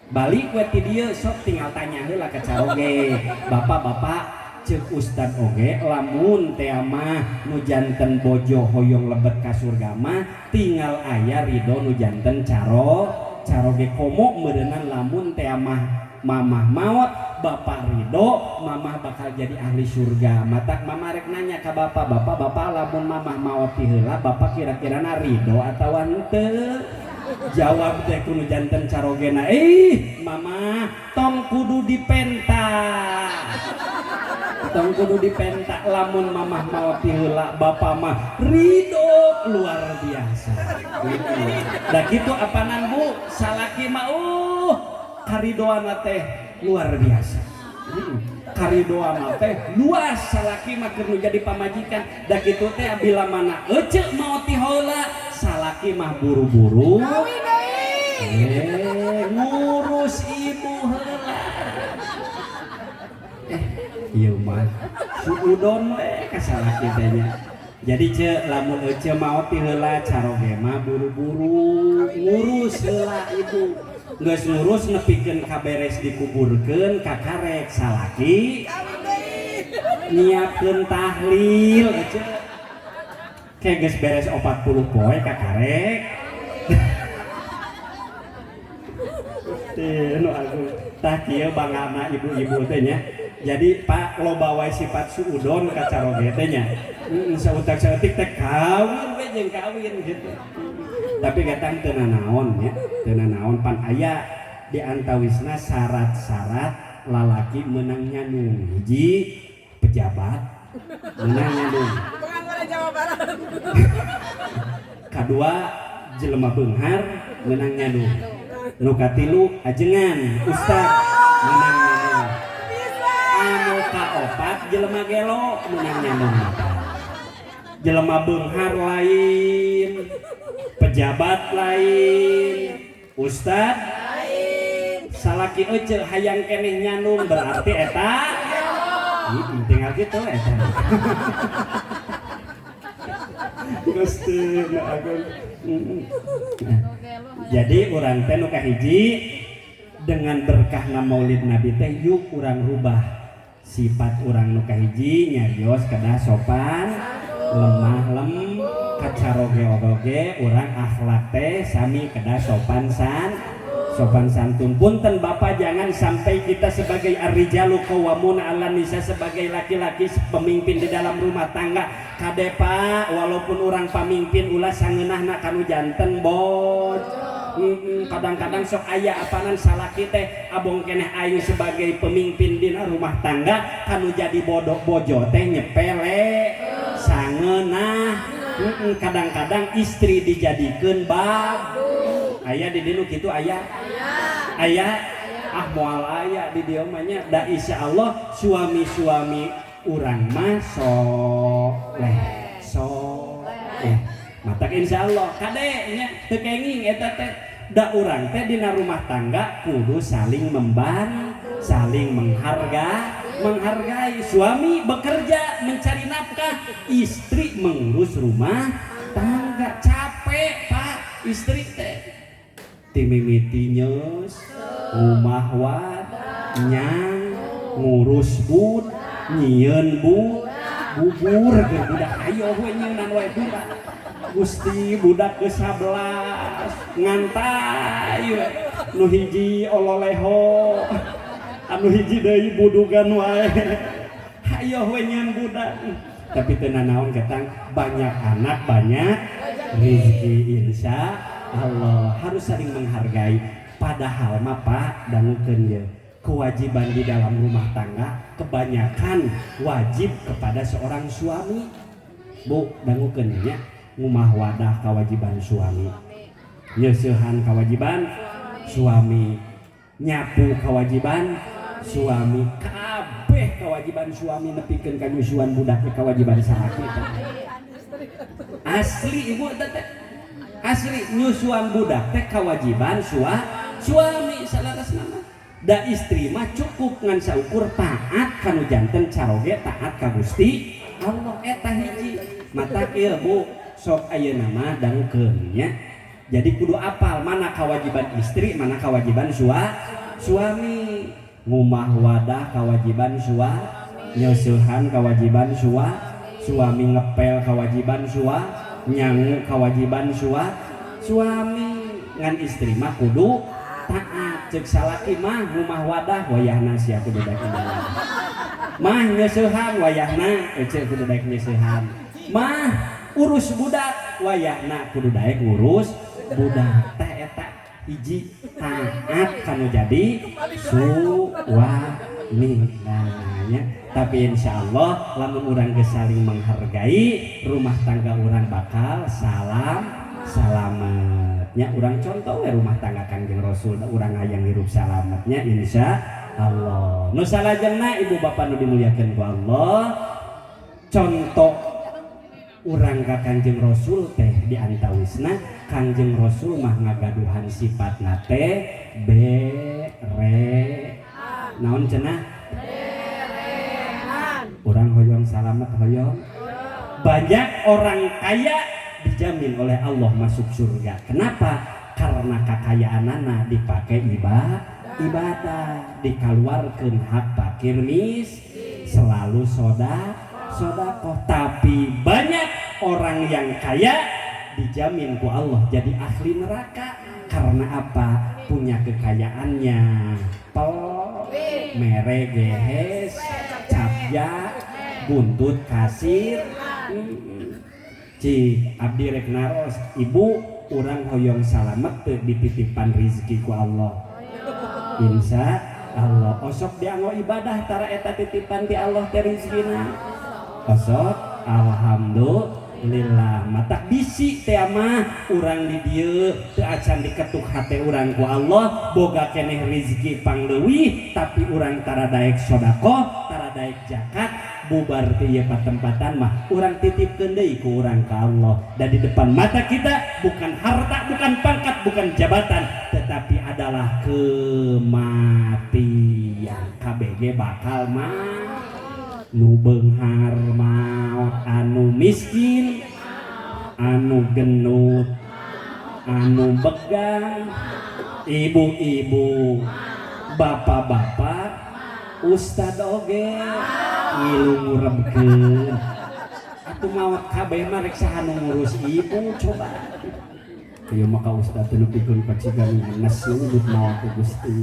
[SPEAKER 1] balik we ti dieu sok tinggal tanya heula ka caroge bapak cek ustad oge lamun teh mah nu janten bojo hoyong lebet ka surga mah tinggal aya ridho nu janten caroge komo meureunnan lamun teh mah mamah maot bapak ridho mamah bakal jadi ahli surga. Matak mamah rek nanya ka bapak lamun mamah maot ti heula bapak kira-kirana ridho atawa henteu. Jawab teh kudu janten carogena mama tong kudu dipentak lamun mamah mau heula bapak mah ridho luar biasa da kitu apanan bu salaki mah karidoana teh luar biasa karidoana teh luas salaki mah keur jadi pamajikan da kitu teh bila mana ece mau ti heula salaki mah buru-buru ngurus ibu heula Iya mah suudon we kasalaki teh nya. Jadi lamun ece mau ti heula caroge mah buru-buru ngurus heula ibu. Geus ngurus nepikeun kaberes dikuburkeun ka karek salaki. Nyiapkeun tahlil ece. Kayak geus beres 40 poe ka karek. Teu aku tah kieu bangana ibu-ibu teh nya. Jadi Pak loba wae sifat suudon ka caroge teh nya. Sautak-sautik teh kawin we jeung kawin gitu. Tapi katang teu nanaon nya, teu nanaon pan aya di antawisna syarat-syarat lalaki meunang nyandung. Hiji pejabat meunang nyandung.
[SPEAKER 2] Pengangguran Jawa Barat.
[SPEAKER 1] Kadua jelema beunghar meunang nyandung. Nu katilu ajengan ustad meunang nyandung. Anu kaopat jelema gelo meunang nyandung. Jelema beunghar lain, pejabat lain, ustad lain. Salaki euceu hayang keneh nyandung berarti eta tinggal gitu eta. Gusti agung. Jadi urang teh nu kahiji dengan berkahna Maulid Nabi teh yuk urang rubah sifat urang nu kahiji nyarios kedah sopan lemah lem kacaroge oge urang akhlak teh sami kedah sopan santun. Punten Bapak jangan sampai kita sebagai ar-rijalu qawwamun 'alan nisa sebagai laki-laki pemimpin di dalam rumah tangga kade Pak walaupun orang pamimpin ulah sangeunahna kanu janten boj. Kadang-kadang sok aya apanan salaki teh abong keneh aing sebagai pemimpin dina rumah tangga kanu jadi bojo teh nyepele sangeunah. Kadang-kadang istri dijadikeun babu. Aya di dieu kitu aya. Ah moal aya di dieu mah nya da insyaallah suami-suami urang mah soleh. Matak insyaallah kade nya teu kenging eta teh da urang teh dina rumah tangga kudu saling membantu, saling menghargai. Suami bekerja mencari nafkah, istri mengurus rumah tangga. Capek Pak istri teh timimiti nyes rumah wad nyang ngurus bud nyieun bubur ke budak ayo we nyeunan wae budak Gusti budak ke 11 ngantai we nu hiji ololeho anu hiji deui budugan wae ayo we nyieun budak. Tapi teu nanaon ketang banyak anak banyak rezeki insya Allah. Harus saling menghargai. Padahal mah Pak dangukeun ye kewajiban di dalam rumah tangga kebanyakan wajib kepada seorang suami. Bu dangukeun nya ngumah wadah kewajiban suami, nyeusehan kewajiban suami, nyapu kewajiban suami, kabeh kewajiban suami nepikeun ka nyusuan budak kewajiban salaki. Asli ibu teh asli nyusuan budak teh kewajiban suami salaresna mah. Da istri mah cukup ngan saukur taat kanu janten caroge taat ka Gusti Allah eta hiji. Mata kieu Bu sok ayeuna mah dangkeun nya. Jadi kudu apal mana kewajiban istri, mana kewajiban suami. Ngumah wadah kewajiban nyeusehan kewajiban suami, ngepel kewajiban nyangu kewajiban suami. Ngan istri mah kudu taat. Cek salaki mah ngumah wadah wayahna sia kudu daek mah nyeusehan wayahna cek kudu daek nyeusehan. Mah urus budak wayahna kudu daek ngurus budak. Teh eta hiji taat kanu jadi suami namanya. Tapi insyaallah lamun urang geus saling menghargai rumah tangga urang bakal salametnya. Urang contoh we rumah tangga Kangjeng Rasul urang hayang hirup salametnya insyaallah. Nu salajengna ibu bapak nu dimuliakeun ku Allah, contoh urang ka Kangjeng Rasul teh di antawisna Kangjeng Rasul mah ngagaduhan sifatna teh naon cenah Orang hoyong salamet hoyong. Banyak orang kaya dijamin oleh Allah masuk surga. Kenapa? Karena kekayaanana dipakai ibadah, dikeluarkan hak fakir selalu sodakoh. Tapi banyak orang yang kaya dijamin ku Allah jadi ahli neraka. Karena apa? Punya kekayaannya mere gehes, capja, buntut kasir. Cik abdi rek naros, ibu urang hoyong salamet teu dititipan rezeki ku Allah. Insya Allah osok dianggo ibadah tara eta titipan ti Allah teh rezekina. Osok alhamdulillah matak bisi teh mah urang di dieu teu acan diketuk hate urang ku Allah boga keneh rezeki pangleuwih tapi urang tara daek sedekah tara daek zakat bubar teh ieu patempatan mah urang titipkeun deui ku urang ka Allah. Dan di depan mata kita bukan harta, bukan pangkat, bukan jabatan, tetapi adalah kematian. KBG bakal mah nu beunghar maot, anu miskin, anu genut, anu begang, ibu-ibu, bapak-bapak, ustad oge ngilunguremkeun. Atuh maot kabeh mah rek saha nu ngurus ibu coba. Ieu mah ka ustad teh nu pikeun kacigan nges udut maot Gusti.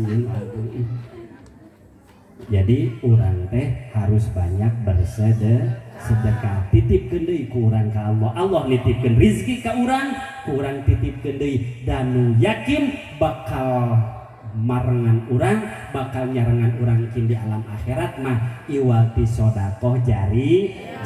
[SPEAKER 1] Jadi urang teh harus banyak bersedekah. Titipkeun deui ku urang ka Allah. Allah nitipkeun rezeki ka urang, ku urang titipkeun deui dan nu yakin bakal marengan urang, bakal nyarengan urang kin di alam akhirat mah iwati sedekah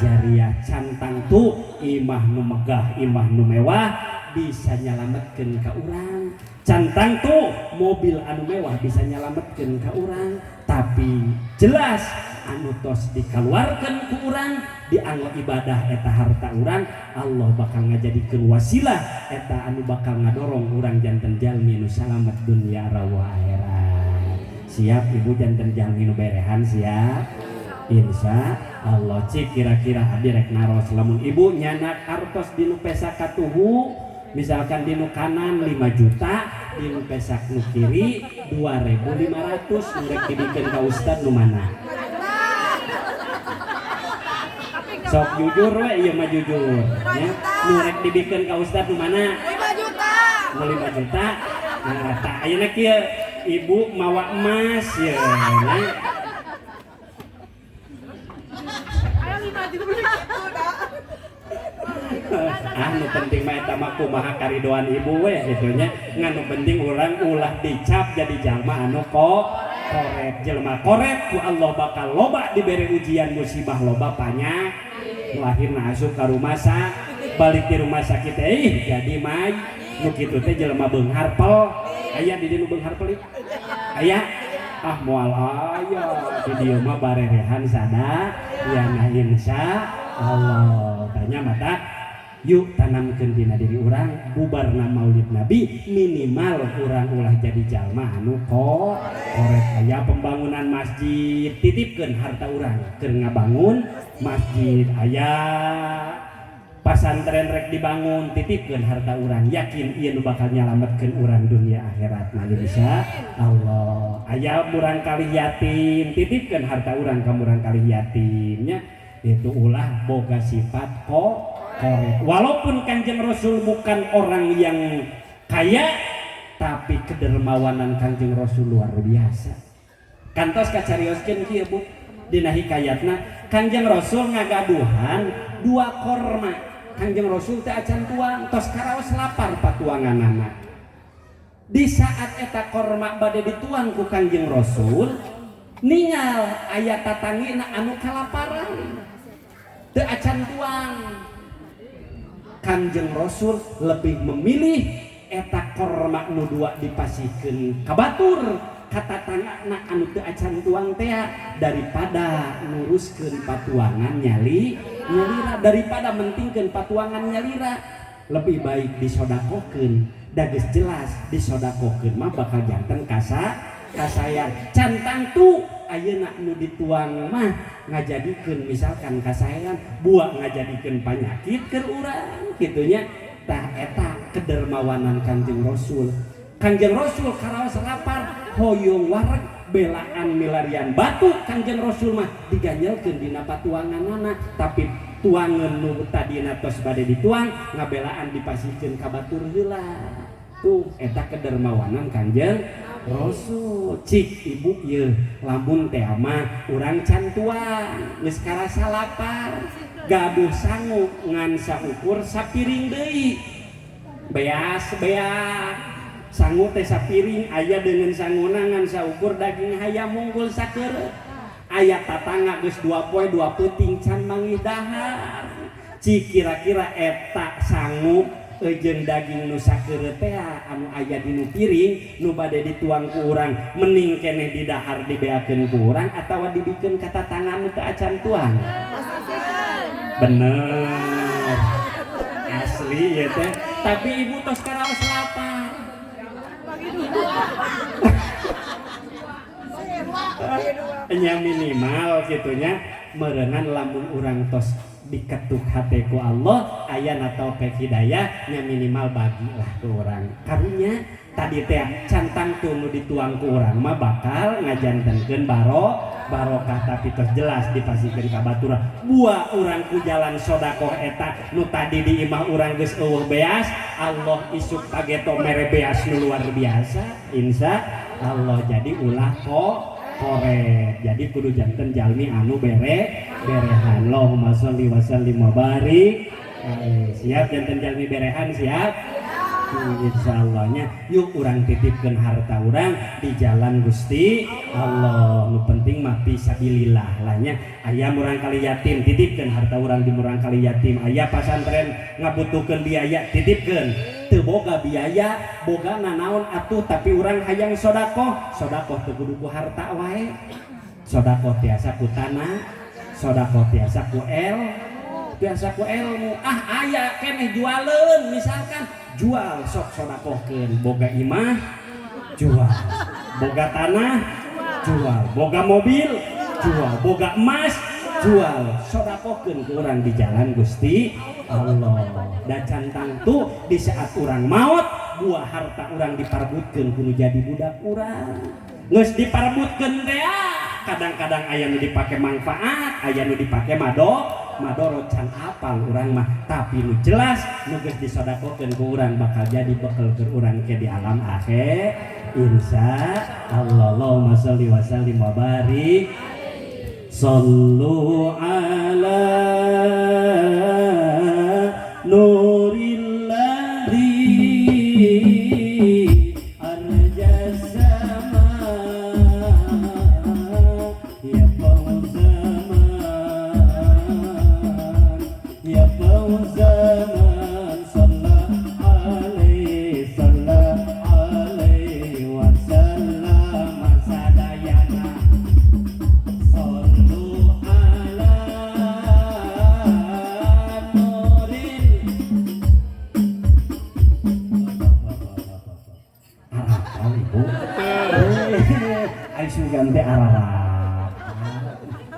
[SPEAKER 1] jariah cantang tu imah nu megah, imah nu mewah bisa nyalametkeun ka urang. Cantang tuh mobil anu mewah bisa nyalametkeun ka urang, tapi jelas anu tos dikeluarkan ku urang dianggo ibadah eta harta urang, Allah bakal ngajadikeun wasilah eta anu bakal ngadorong urang janten jalmi nu salamet dunya rawa akhirat. Siap ibu janten jalmi nu berehan siap? Insya Allah. Cik kira-kira abdi rek naros lamun ibu nyanak artos dinu pesak katuhu misalkan dinu kanan 5 juta, dinu pesak nu kiri 2.500, nurek dibikeun ka ustad nu mana? Sok jujur we ieu mah jujur nya. Nurek dibikeun ka ustad nu mana?
[SPEAKER 2] 5 juta.
[SPEAKER 1] 5 juta. Nah, tak ayeuna kieu ibu mawa emas ya. Nu penting mah eta mah kumaha karidoan ibu we kitu nya. Nganu penting urang ulah dicap jadi jalma anu korek. Jelema korek ku Allah bakal loba diberi ujian musibah loba banyak. Lahirna asup ka rumah sakit, balik di rumah sakit jadi may. Nu kitu teh jelema beunghar pel. Aya di dieu beunghar pel? Aya. Ah moal aya. Di dieu mah barerehan sada ya nah insya Allah. Tanya mata yuk tanamkeun dina diri urang bubarna maulid nabi minimal urang ulah jadi jalma anu korek. Aya pembangunan masjid titipkeun harta urang keur ngabangun masjid, aya pasantren rek dibangun titipkeun harta urang yakin ieu nu bakal nyalametkeun urang dunia akhirat mah insya Allah. Aya murang kalih yatim titipkeun harta urang ka murang kalih yatimnya itu ulah boga sifat korek. Walaupun Kanjeng Rasul bukan orang yang kaya, tapi kedermawanan Kanjeng Rasul luar biasa. Kantos kacarioskeun kieu Bu dina hikayatna Kanjeng Rasul ngagaduhan 2 korma. Kanjeng Rasul teh acan tuang tos karaos lapar patuanganana. Di saat eta korma bade dituang ku Kanjeng Rasul ningal aya tatangina anu kalaparan teu acan tuang. Kanjeng Rasul lebih memilih eta korma nu 2 dipasihkeun ka batur ka tatangana anu teu acan tuang teh daripada nuruskeun patuangan nyalira, daripada mentingkeun patuangan nyalira lebih baik disodakokeun. Da geus jelas disodakokeun mah bakal janten
[SPEAKER 3] kasayan cantang tuh ayeuna nu dituang mah ngajadikeun misalkan kasayan buah ngajadikeun panyakit keur urang kitunya tah eta kedermawanan Kanjeng Rasul. Kanjeng Rasul karaos lapar hoyong wareg belaan milarian batu Kanjeng Rasul mah diganjelkeun dina patuanganana tapi tuangan nu tadina tos bade dituang ngabelaan dipasihkeun ka batur heula. Tuh eta kedermawanan Kanjeng Rasul. Cik ibu ye lamun teh mah urang can tuang geus karasa lapar gaduh sangu ngan saukur sapiring deui beas sangu teh sapiring aya dengan sanguna ngan saukur daging hayam munggul sakeureut aya tatangga geus 2 poe 2 peuting can manggih dahar cik kira-kira eta sangu jeung daging nu sakeureut teh anu aya dinu piring nu bade dituang ku urang mending keneh di dahar dibeakeun ku urang atawa dibikeun ka tatangga nu teu acan tuang. Bener asli ya teh tapi ibu tos karaos lapar nya minimal gitunya merengan lamun urang tos diketuk hati ku Allah aya atau pek hidayah nya minimal bagilah ke orang karunya tadi teh cantang tuh nu dituang ku urang mah bakal ngajantenkeun barokah tapi terus jelas dipasikeun ka batura buah urang ku jalan sodakoh eta nu tadi di imah urang geus eueuh beas Allah isuk pageto mere beas nu luar biasa insya Allah jadi ulah koret jadi kudu janten jalmi anu berehan Allahumma sholli wa sallim wa barik siap janten jalmi berehan siap insyaallah yuk urang titipkeun harta urang di jalan Gusti Allah nu penting mah fisabilillah lah nya aya murang kali yatim titipkeun harta urang di murang kali yatim aya pasantren ngabutuhkeun biaya titipkeun teu boga biaya boga nanaon atuh tapi urang hayang sodakoh teu kudu ku harta wae sodakoh tiasa ku tanah sodakoh tiasa ku ilmu aya keneh jualeun misalkan jual sok sodakohkeun boga imah jual boga tanah jual boga mobil jual boga emas jual sodakohkeun ke urang di jalan Gusti Allah da cantang tuh di saat urang maut buah harta urang diparbutkeun kudu jadi budak urang geus diparbutkeun teh kadang-kadang aya nu dipake manfaat aya nu dipake madorot can apal urang mah tapi nu jelas nu geus disodakokeun ku urang bakal jadi bekal keur urang ke di alam akhir insya Allah. Allahumma sholli wa sallim wa barik sallu ala nurillahi arjas sama ya fauzaman ya fauzaman sallallahu alaihi wasallam sadayana sallu ala nuril arah ibu ai sugan teh arah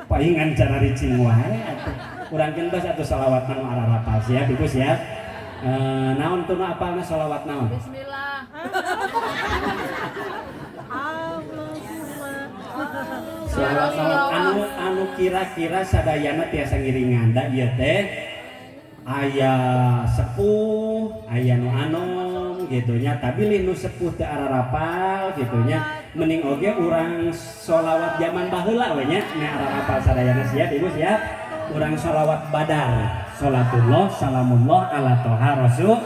[SPEAKER 3] palingan cara ricing wae urang kentos atuh selawat nang arah apal siap ibu siap naon tuh apalna selawat naon
[SPEAKER 2] Bismillah.
[SPEAKER 3] selawat naon anu kira-kira sadayana tiasa ngiringan da ieu teh aya sepuh aya nu anom gitunya tapi nu sepuh teh ararapal gitunya mending oge urang sholawat zaman baheula we nya ararapal sadayana siap ibu siap urang sholawat badar salatullah salamullah ala toha rasul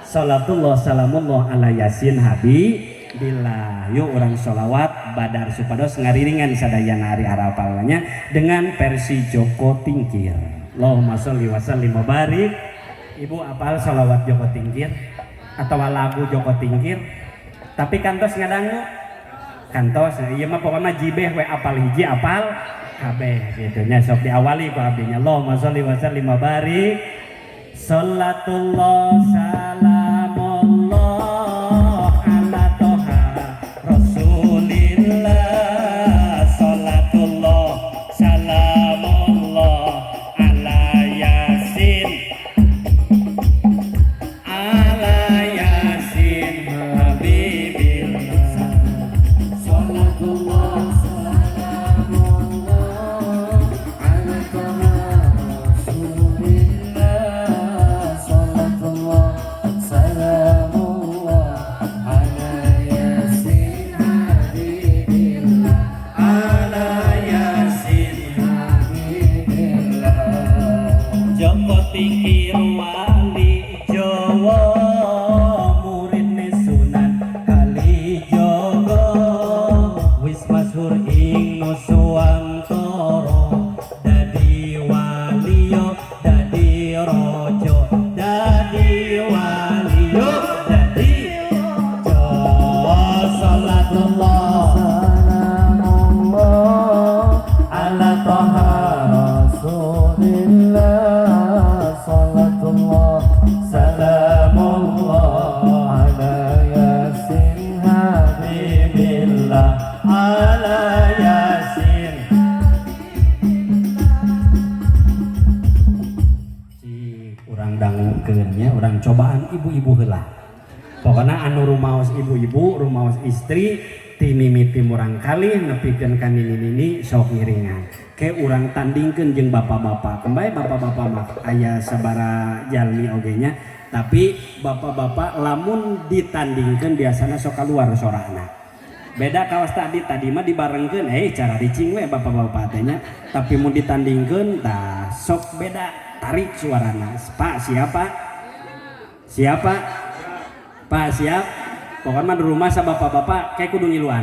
[SPEAKER 3] salatullah salamullah ala yasin habibillah yuk urang sholawat badar supados ngariringan sadayana hari arapalnya dengan versi Joko Tingkir. Allahumma sholli wa sallim wa barik. Ibu apal sholawat Joko Tingkir atau lagu Joko Tingkir tapi kantos ngadangu kantos ieu mah pokona jibeh we apal hiji apal kabeh gitu nya sok diawali ku abdinya. Allahumma sholli wa sallim wa barik sallatullah salamullah ala toha rasulillah cobaan ibu-ibu heula. Pokoknya anu rumaos ibu-ibu, rumaos istri, timimiti murang kali nepikeun ka nini-nini sok ngiringan. Ke urang tandingkeun jeung bapak-bapak. Kembali bapak-bapak mah aya sabara jalmi oge nya, tapi bapak-bapak lamun ditandingkeun biasana sok kaluar sorana. Beda kawas tadi mah dibarengkeun cara ricing we bapak-bapak teh nya, tapi mun ditandingkeun tah sok beda tarik suarana. Pak siapa? Siapa? Pak siap? Pokoknya di rumah sa bapak-bapak kayak kudu ngiluan.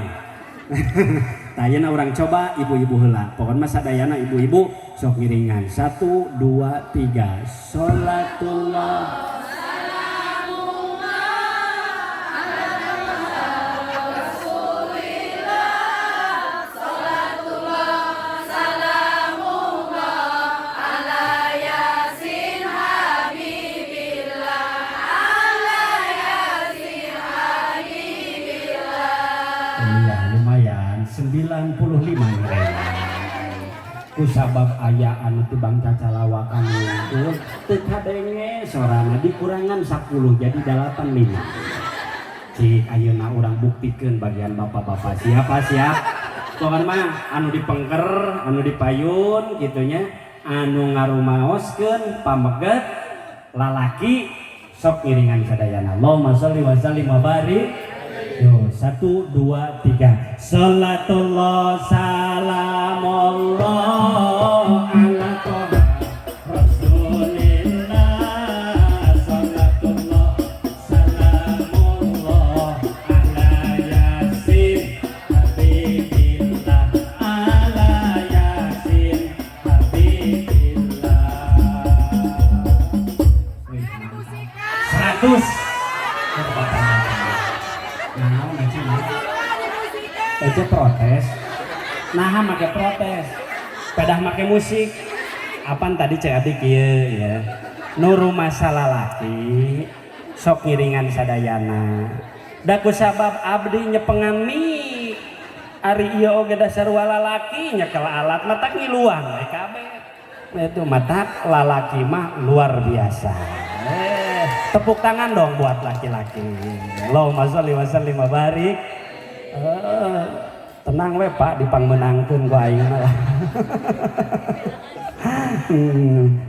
[SPEAKER 3] Tayana orang coba ibu-ibu heula. Pokoknya sadayana ibu-ibu sok ngiringan. 1 2 3. Sholatullah lumayan 95 nilai. Kusabab aya anu teu bangca calawakan unggul teu kadenge sorana dikurangan 10 jadi 85. Cik ayeuna urang buktikeun bagian bapak-bapak siapa siap. Pokokna mah anu dipengker, anu dipayun gitunya, anu ngarumaoskeun pameget lalaki sok ngiringan sadayana. Allahumma sholli wa sallim wa barik. Yo, 1 2 3. Salatullah salamullah ala toha Rasulillah. Salatullah salamullah ala yasin habibillah. Ala yasin habibillah. 100. Aja protes, nah make protes, pedah make musik, apaan tadi cek adik ya, nuru masalah laki, sok ngiringan sadayana, daku sabab abdi nyepengan mik, ari iya oge dasar walalaki nyekel alat matak ngiluan, itu matak lalaki mah luar biasa. Tepuk tangan dong buat laki-laki. Allahumma sholli wa sallim wa barik. Tenang we Pak dipangmenangkeun ku aing mah.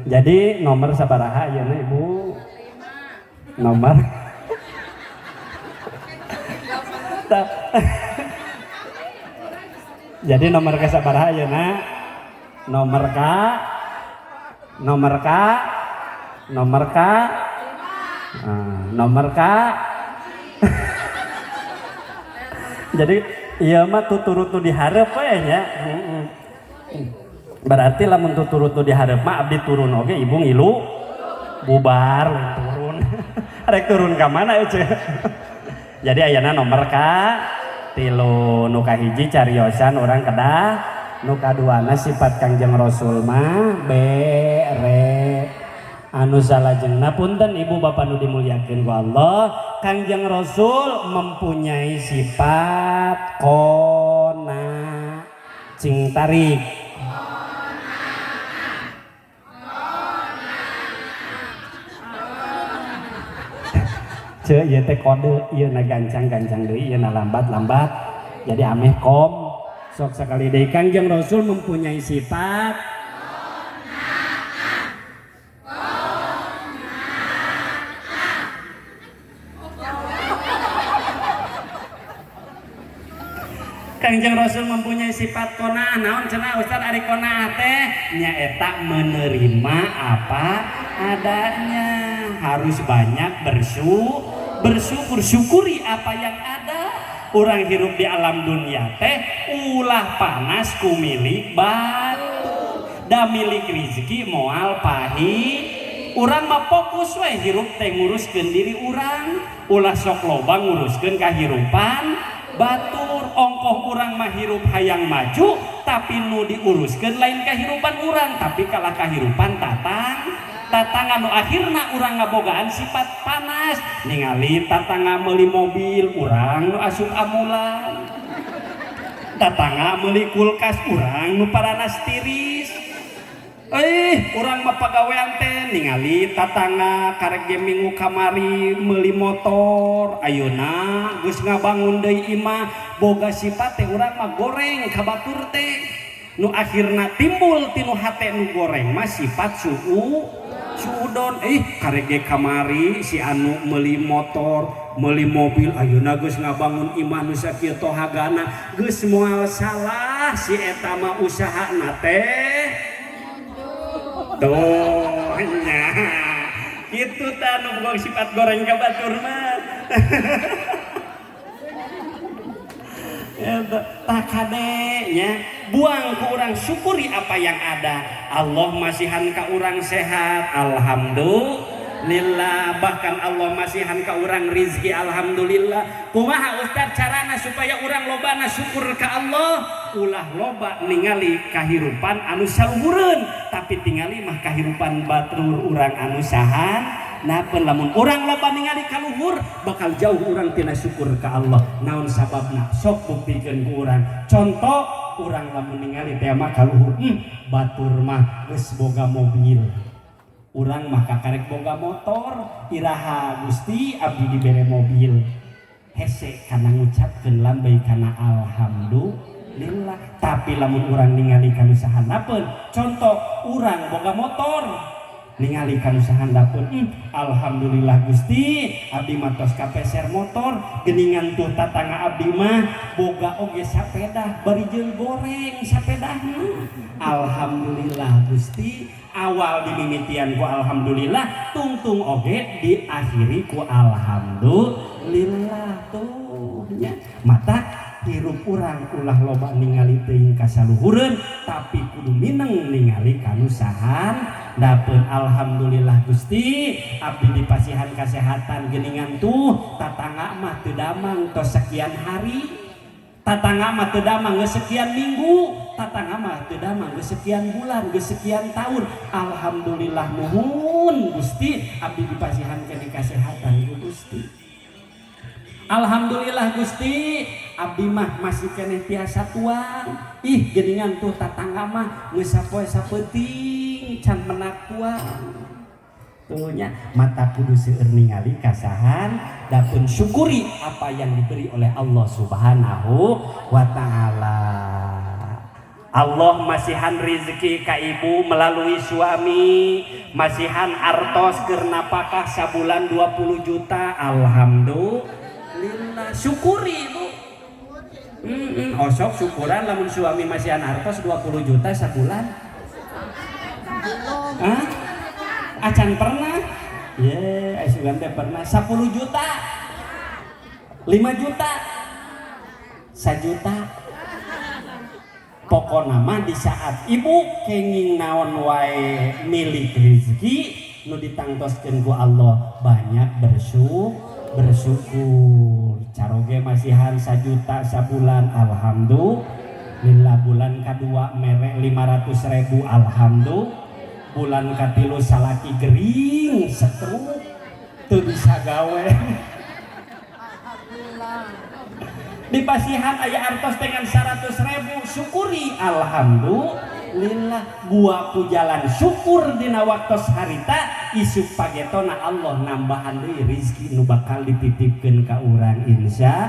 [SPEAKER 3] Jadi nomor sabaraha ayeuna Ibu? Nomor Jadi nomor ke sabaraha ayeuna? Nomor ka jadi iya mah tuturut diharap we nya. Berarti lamun tuturut diharap mah abdi turun oge ibu ngilu bubar turun. Rek turun ka mana ya Cek? Jadi ayeuna nomor ka 3 nu kahiji cariosan urang kedah, nu kaduana sifat Kangjeng Rasul mah bere. Anu salajengna punten ibu bapak nu dimuliakeun ku Allah, Kangjeng Rasul mempunyai sifat kona cing tarik. Ceu ieu teh kode, ieu na gancang-gancang deui, ieu na lambat-lambat. Jadi ameh kom. Sok sakali deui Kangjeng Rasul mempunyai sifat Kangjeng Rasul mempunyai sifat qanaah. Naon cenah Ustaz ari qanaah teh? Nyaeta menerima apa adanya. Harus banyak bersyukur, syukuri apa yang ada. Urang hirup di alam dunia teh ulah panas ku milik batu, da milik rezeki moal pahit. Urang mah fokus we hirup teh nguruskeun diri urang, ulah sok loba nguruskeun kahirupan batur. Ongkoh urang mah hirup hayang maju, tapi nu diuruskeun lain kahirupan urang, tapi kalah kahirupan tatang anu akhirna urang ngabogaan sifat panas. Ningali tatangga meuli mobil, urang nu asup amulan. Tatangga meuli kulkas, urang nu paranas tiris. Urang mah pagawean teh ningali tatangga karek ge minggu kamari meuli motor, ayeuna geus ngabangun deui imah boga sifat teh urang mah goreng ka batur teh. Nu akhirna timbul tinu hate nu goreng mah sifat suudon. Karek ge kamari si anu meuli motor, meuli mobil, ayeuna geus ngabangun imah nu sakieu tohagana, geus moal salah si eta mah usahana teh. Tuh nya kitu tah nu boga sifat goreng ka batur mah. Tak kadenya buang ke orang, syukuri apa yang ada. Allah masihan ka orang sehat, alhamdulillah. Bahkan Allah masihan ka orang rizki, alhamdulillah. Kumaha Ustaz carana supaya orang lobana syukur ka Allah? Ulah loba ningali kahirupan anu saluhureun, tapi tingali mah kahirupan batur urang anu sahan. Nah, lamun urang loba ningali kaluhur, bakal jauh urang tina syukur ka Allah. Naon sababna? Sok buktikeun ku urang. Contoh, urang lamun ningali teh mah kaluhur, batur mah geus boga mobil. Urang mah kakarek boga motor, iraha Gusti abdi dibere mobil. Hese kana ngucapkeun lambai kana alhamdulillah. Tapi lamun urang ningali kanu sahandapeun, contoh urang boga motor, ningali kanu sahandapeun, alhamdulillah Gusti abdi mah tos kapeser motor, geuningan tuh tatangga abdi mah boga oge sapeda, bari jeung goreng sapedahna. Alhamdulillah Gusti, awal dimimitian ku alhamdulillah, tungtung oge diakhiri ku alhamdulillah. Tuh nya mata hirup urang ulah loba ningali teuing kasaluhureun, tapi kudu mineng ningali kanu sahandapeun. Alhamdulillah Gusti abdi dipasihan kasehatan, geuningan tuh tatangga mah teu damang tos sekian hari, tatangga mah teu damang geus sekian minggu, tatangga mah teu damang geus sekian bulan, geus sekian tahun. Alhamdulillah nuhun Gusti abdi dipasihan keneh kasehatan ku Gusti. Alhamdulillah Gusti abdi mah masih keneh tiasa tuang. Geuningan tuh tatangga mah geus sapoe sapeuting can menak tuang. Tuhnya mata kudu seueur ningali kasahan dapun syukuri apa yang diberi oleh Allah Subhanahu wa taala. Allah masihan rezeki ka ibu melalui suami, masihan artos keur napakah sabulan 20 juta. Alhamdulillah. Syukuri Bu. Osok syukuran lamun suami masihan artos 20 juta sabulan. Hah? Acan pernah? Ye, asugan teh pernah 10 juta. 5 juta. 1 juta. Pokona mah di saat ibu kenging naon wae milik rezeki nu ditangtoskeun ku Allah banyak bersyukur. Caroge masihan 1 juta sabulan, alhamdulillah. Bulan kedua merek 500.000, alhamdulillah. Bulan katilu salaki gering setruk teu bisa gawe. Dipasihan aya artos dengan 100.000, syukuri alhamdulillah. Gua ku jalan syukur dina waktos harita, isuk pagetona Allah nambahan deui rezeki nu bakal dititipkeun ka urang insya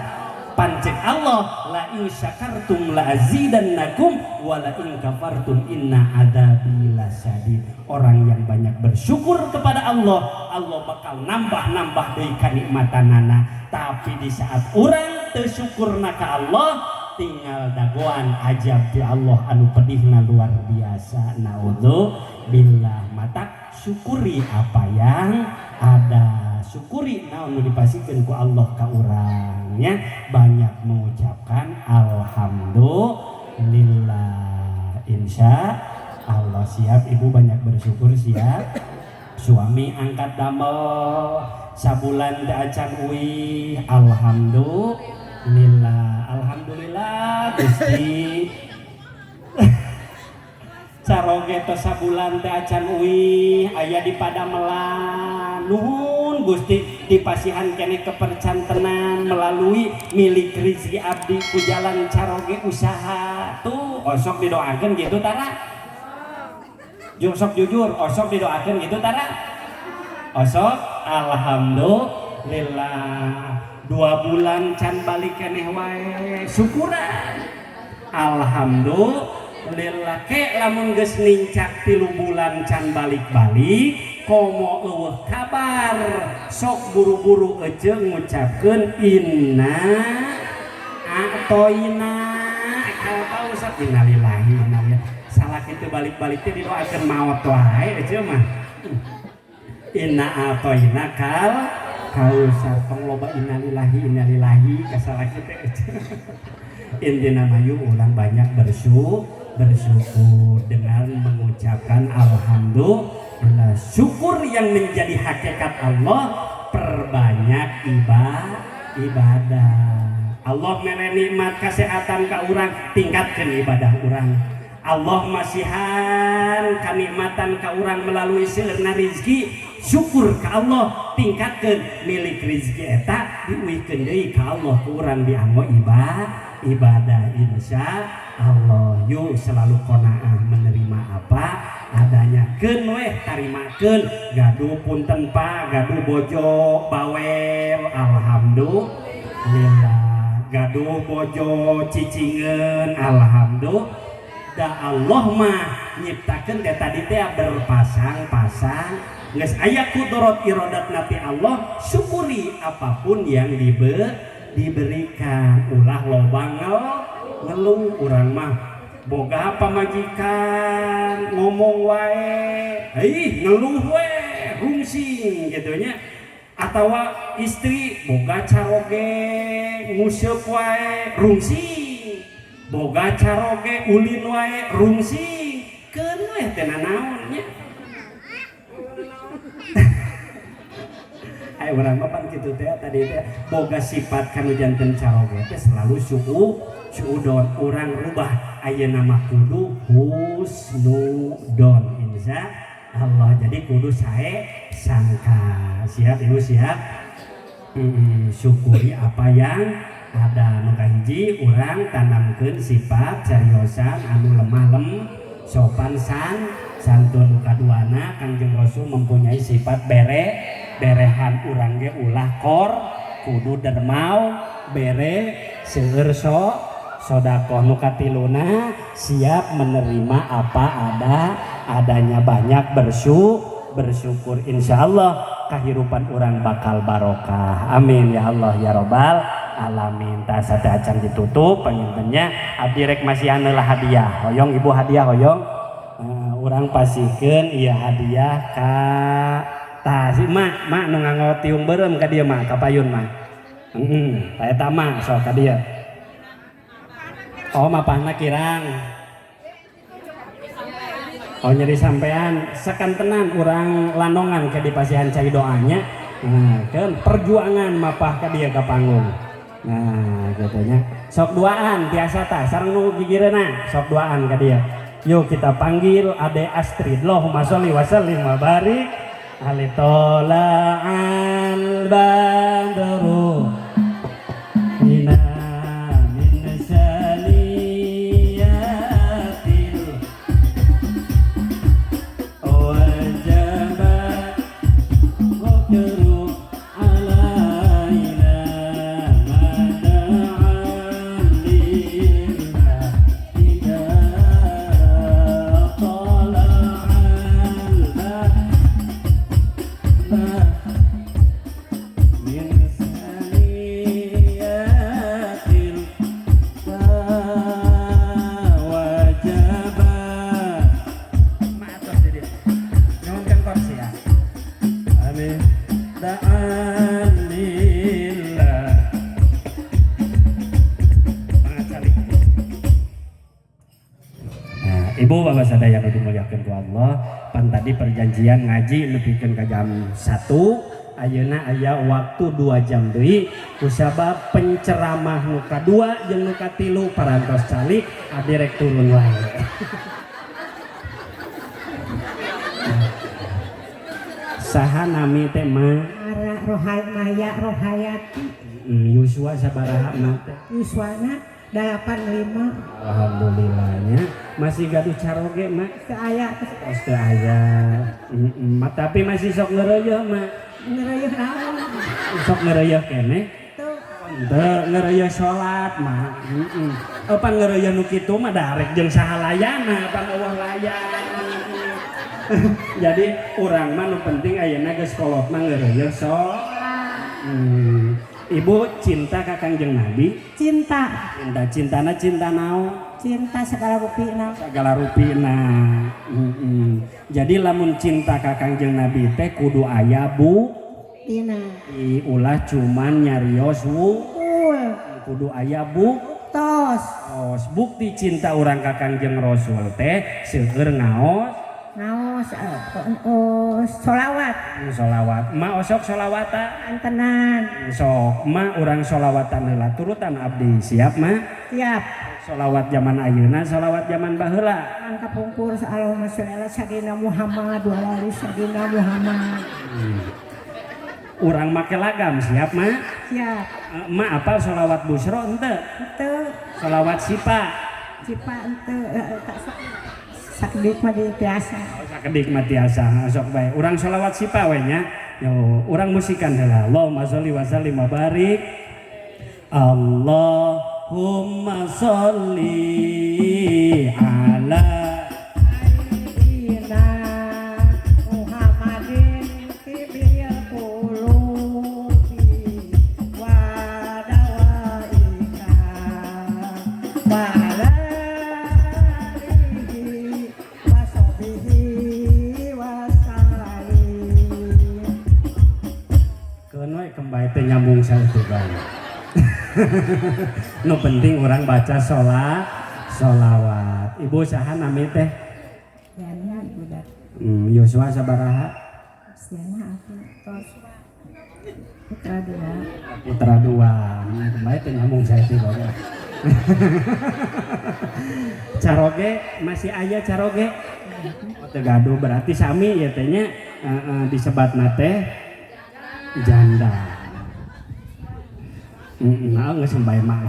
[SPEAKER 3] pancen Allah la in syakartum la azidannakum wa la in kafartum inna adzabi lasyadid. Orang yang banyak bersyukur kepada Allah, Allah bakal nambah deui kanikmatanana. Tapi di saat urang teu syukurna ka Allah, tinggal dagoan ajab di Allah anu pedihna luar biasa. Naudzubillah. Mata syukuri apa yang ada, syukuri naon nu dipasikeun ku Allah ka urangnya. Banyak mengucapkan alhamdulillah. Insya Allah. Siap ibu, banyak bersyukur. Siap. Suami angkat damel sabulan da acan uih, alhamdulillah. Alhamdulillah Gusti. Caroge tos sabulan teh acan uih aya di Padamelan. Nuhun Gusti dipasihan keneh kepercantenan melalui milik rezeki abdi ku jalan caroge usaha. Tuh osok didoakeun gitu tara. Sok jujur, osok didoakan gitu tara. Osok, alhamdulillah 2 bulan can balik keneh wae syukuran. Alhamdulillah ke lamun geus nincak 3 bulan can balik-balik komo eueuh kabar sok buru-buru ece ngucapkeun inna atoina kalau Ustaz innalillahi salah kitu balik-balik teh didoakeun maot wae ece mah inna atoina Kausar tong loba innalillahi kasalah kitu ece intina mayu ulang banyak bersyukur dengan mengucapkan alhamdulillah. Syukur yang menjadi hakikat Allah, perbanyak ibadah. Allah mere nikmat kesehatan ka urang, tingkatkeun ibadah urang. Allah masihan kanikmatan ka urang melalui seueurna rezeki, syukur ka Allah, tingkatkeun milik rezeki eta diuihkeun deui ka Allah ku urang dianggo ibadah insya Allah. Yuk selalu qanaah menerima apa adanya, keun weh tarimakeun, gaduh punten Pak, gaduh bojo bawel alhamdulillah, gaduh bojo cicingeun alhamdulillah. Da Allah mah nyiptakeun teh tadi teh berpasang-pasang, geus aya kudrat iradatna ti Allah, syukuri apapun yang diberikan. Ulah loba ngeluh urang mah boga pamajikan ngomong wae ngeluh wae rungsing gitu nya, atawa istri boga caroge nguseup wae rungsing, boga caroge ulin wae rungsing, keun weh teh nanaon nya. Urang bapak gitu teh tadi teh boga sifat kanu janten caroge teh selalu suudon, urang rubah ayeuna mah kudu husnudon insya Allah. Jadi kudu sae sangka, siap ibu siap. Syukuri apa yang ada. Maka hiji urang tanamkeun sifat cariosan anu lemah sopan santun. Kaduana Kangjeng Rasul mempunyai sifat berehan urang ge ulah kudu dermau bere seueur sodaqoh. Nu katiluna siap menerima apa adanya, banyak bersyukur insyaallah kahirupan urang bakal barokah. Amin ya Allah ya robbal alamin. Ta sada acan ditutup pangintennya abdi rek masihan lah hadiah. Hoyong ibu hadiah hoyong. Urang pasikeun ieu hadiah ka tah si mak nu nganggo tiung beureum ka dieu mah ka payun mah. Ta eta mah sok ka dieu. Oh mapahna kirang. Oh nyeri sampean sakantenan urang landongan ke di pasihan cai doanya. Nah, kan perjuangan mapah ka dieu ka panggung. Nah, gitu nya. Sok duaan tiasa tah sareng nu gigireuna, sok duaan ka dieu. Yuk kita panggil Ade Astrid. Allahumma sholli wa sallim wa barik alitola'al badru mina min saliyatil wajaba qadru alaina mada'an lillah ida Ibu bapak sadaya nu dimuliakeun ku Allah, pan tadi perjanjian ngaji nepikeun ka jam 1, ayeuna aya waktu 2 jam deui kusabab penceramah nu kadua jeung nu katilu parantos cali abdi rek turun wae. Saha nami teh mah?
[SPEAKER 4] Rohayati.
[SPEAKER 3] Yuswa sabaraha mah teh?
[SPEAKER 4] Yuswana
[SPEAKER 2] 85.
[SPEAKER 3] Alhamdulillahnya masih gaduh caroge mak.
[SPEAKER 2] Seaya
[SPEAKER 3] Pasti aya. Tapi masih sok ngereuyeh mak.
[SPEAKER 2] ngereuyeun naon?
[SPEAKER 3] Sok ngereuyeh keneh.
[SPEAKER 2] Tuh.
[SPEAKER 3] Teu ngereuyeh salat mah. Pan ngereuyeh nu kitu mah darek jeung sahalayana pan eueuh layan. Jadi urang mah nu penting ayeuna geus kolot mah ngereuyeeh Ibu cinta ka Kangjeng Nabi?
[SPEAKER 2] Cinta.
[SPEAKER 3] Cintana cinta naon?
[SPEAKER 2] Cinta segala rupina.
[SPEAKER 3] Segala rupina. Jadi lamun cinta ka Kangjeng Nabi teh kudu aya
[SPEAKER 2] Tina.
[SPEAKER 3] ulah cuman nyarios
[SPEAKER 2] Ul.
[SPEAKER 3] kudu aya
[SPEAKER 2] Tos.
[SPEAKER 3] bukti cinta urang ka Kangjeng Rasul teh seueur ngaos
[SPEAKER 2] Naos. Solawat.
[SPEAKER 3] sholawat ma osok sholawatan
[SPEAKER 2] Antenan.
[SPEAKER 3] sok ma urang sholawatan heula turutan abdi siap ma
[SPEAKER 2] Siap.
[SPEAKER 3] sholawat zaman ayeuna sholawat zaman baheula
[SPEAKER 2] Angka pungkur Allahumma sholli ala sayyidina Muhammad wa ala ali sayyidina Muhammad.
[SPEAKER 3] urang make lagam siap ma
[SPEAKER 2] Siap.
[SPEAKER 3] ma apal sholawat busro henteu
[SPEAKER 2] Itu
[SPEAKER 3] sholawat sipa
[SPEAKER 2] cipa ente tak sakdik mah di biasa.
[SPEAKER 3] sakedik mati asa sok bae urang sholawat sipa we nya yo urang musikan heula Allahumma sholli wa sallim wa barik Allahumma sholli ala
[SPEAKER 2] Sayyidina Muhammadin tibil qulubi wa dawaika wa ala alihi wa sahbihi wa sallim.
[SPEAKER 3] keun we kembali teh nyambung saeutik bae nu penting urang baca sholawat ibu saha nami teh
[SPEAKER 2] Yana budak
[SPEAKER 3] Yosua sabaraha
[SPEAKER 2] usiana aku tos putra dua.
[SPEAKER 3] putra dua kembali teh nyambung saeutik bae caroge masih aya caroge teu gaduh berarti sami ya teh nya disebatna teh janda geus sampai mah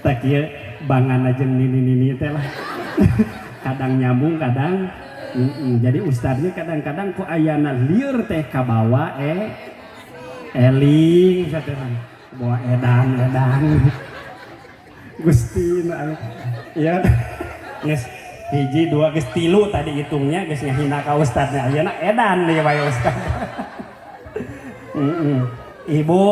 [SPEAKER 3] tak kieu bangana jeung nini-nini teh lah kadang nyambung kadang jadi ustadznya kadang-kadang ku ayana lieur teh kabawa eling sateran bawa edan Gusti ya geus hiji dua geus tilu tadi hitungnya geus ngahina ka ustadznya ayeuna edan deui bae ustad ibu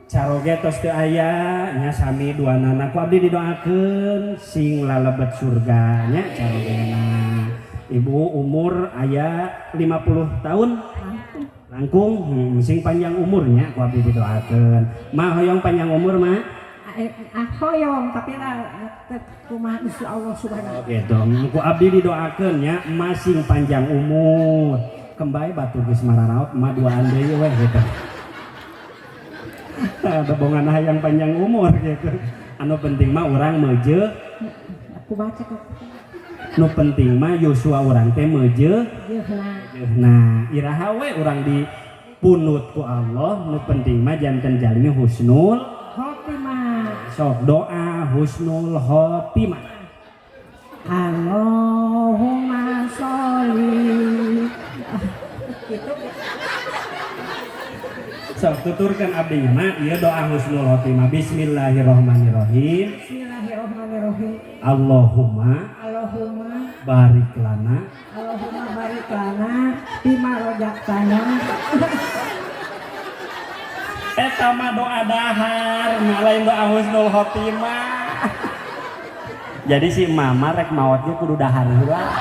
[SPEAKER 3] caroge tos teu aya nya sami duanana ku abdi didoakeun sing lalebet surga nya carogena ibu umur aya 50 tahun langkung sing panjang umurnya ku abdi didoakeun mah hoyong panjang umur mah
[SPEAKER 2] Hoyong tapi lah kumaha Gusti Allah subhanahu wa
[SPEAKER 3] gitu ku abdi didoakeun nya masing panjang umur kembali batur geus mararaot mah duaan deui we gitu bebongan hayang panjang umur gitu anu penting mah urang meuje
[SPEAKER 2] aku baca kok
[SPEAKER 3] nu penting mah Yosua urang teh meuje nah iraha we urang dipunut ku Allah nu penting mah janten jalmi husnul
[SPEAKER 2] khotimah.
[SPEAKER 3] sok doa husnul khotimah
[SPEAKER 2] Allahumma sholli gitu.
[SPEAKER 3] sok tuturkeun abdi mah ieu doa husnul khotimah bismillahirrahmanirrahim
[SPEAKER 2] Bismillahirrahmanirrahim.
[SPEAKER 3] Allahumma barik lana
[SPEAKER 2] Allahumma barik lana bima rojaktana.
[SPEAKER 3] eta mah doa dahar lain doa husnul khotimah jadi si mama rek maot ge kudu dahar heula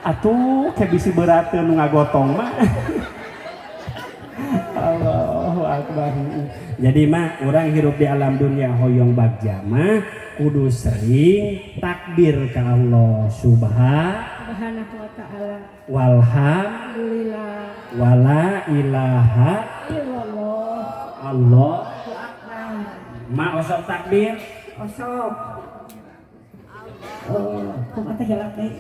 [SPEAKER 3] atuh ke bisi berat nu ngagotong mah Allahu akbar jadi mah urang hirup di alam dunia hoyong bagja mah kudu sering takbir ka Allah
[SPEAKER 2] Subhanahu wa ta'ala.
[SPEAKER 3] walhamdulillah
[SPEAKER 2] Alhamdulillah.
[SPEAKER 3] wala ilaha
[SPEAKER 2] Illallah.
[SPEAKER 3] Allah
[SPEAKER 2] Akbar.
[SPEAKER 3] ma osok takbir
[SPEAKER 2] Osok. Oh, kumaha teh gelap teh.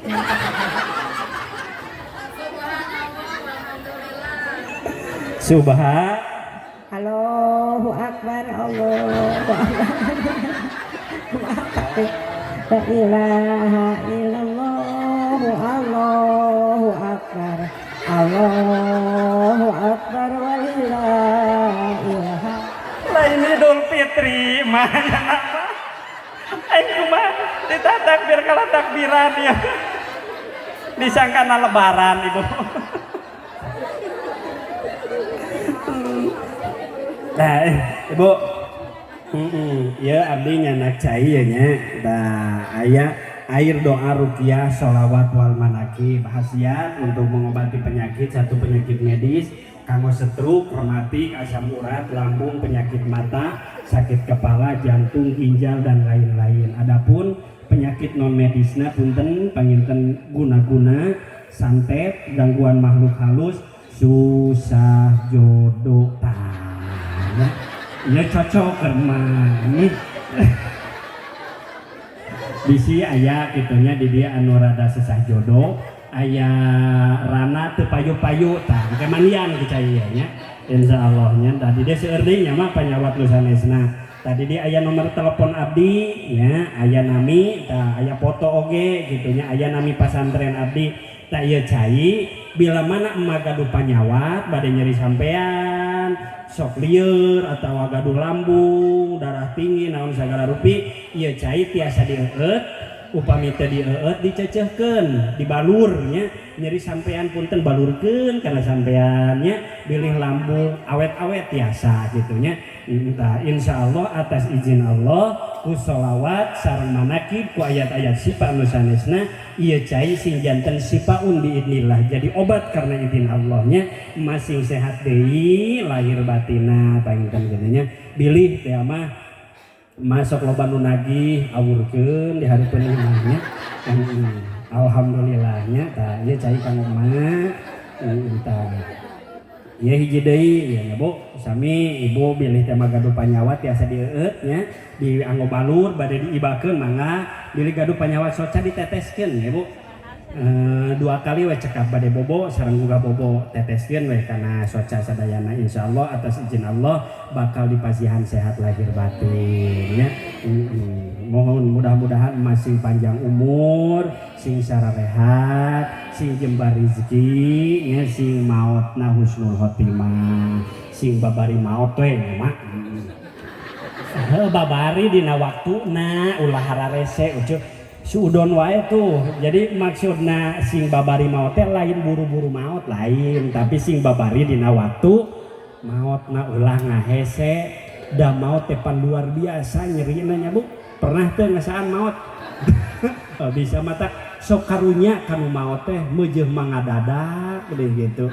[SPEAKER 2] Allahu Akbar, Allahu Akbar. La ilaha illallah, Allahu Akbar, Allahu Akbar, walillahi ilham.
[SPEAKER 3] Lain Idul Fitri mah apa? Aing mah ditakbir kala takbiran ya. Disangkana lebaran Ibu. Nah, Ibu, ya abdi nyanak cai ya nya. Nah, aya air doa ruqyah sholawat wal manakib khasiat untuk mengobati penyakit, satu penyakit medis kanggo stroke, rematik, asam urat, lambung, penyakit mata, sakit kepala, jantung, ginjal dan lain-lain. Adapun penyakit non medisna punten panginten guna-guna, santet, gangguan makhluk halus, susah jodoh tanya. Ya cocok kermani. Bisi aya kitunya di dia anu rada susah jodoh, aya rana teu payu-payu tah kemanian kecayanya. Insyaallah nya tadi dia seurding nya mah panyawat nu sanesna. Tadi dia aya nomor telepon abdi ya, aya nami tah aya foto oge kitunya, aya nami pasantren abdi. Tah ieu cai bila mana emak gaduh panyawat bade nyeri sampean, sok lieur atawa gaduh lambung, darah tinggi naon sagala rupi, ieu cai tiasa dieueut, upami teu dieueut dicecehkeun, dibalur nya, nyeri sampean punten balurkeun kana sampeannya, bilih lambung awet-awet tiasa kitu nya. Entah insyaallah atas izin Allah ku sholawat sareng manakib ku ayat-ayat sifa nu sanesna ieu cai sing janten sifaun biidznillah, jadi obat karena izin Allahnya, masing sehat deui lahir batina panginten kitu nya. Bilih teh mah masuk loba nu nagih awurkeun di hareupeun imahnya. Alhamdulillahnya tah ieu cai kanggo emak entah ya hiji deui ya Bu, sami Ibu bilih teh gaduh panyawat tiasa dieueut nya, dianggo balur bade diibakeun mangga, bilih gaduh panyawat soca diteteskeun ya Bu. 2 kali we cekap bade bobo sareng uga bobo teteskeun we kana soca sadayana, insyaallah atas izin Allah bakal dipasihan sehat lahir batin nya. Mohon mudah-mudahan masih panjang umur, sing sararehat, sing jembar rezeki nya, sing maotna husnul khotimah, sing babari maot we mah. Babari dina waktuna ulah hararese ucup suudon wae tuh. Jadi maksudna sing babari maot teh lain buru-buru maot lain, tapi sing babari dina waktu maotna ulah ngahese. Da maot teh pan luar biasa nyerina nya Bu. Pernah teh ngasaan maot? Bisa mata sok karunya kanu maot teh meujeuh mangadadak gede gitu.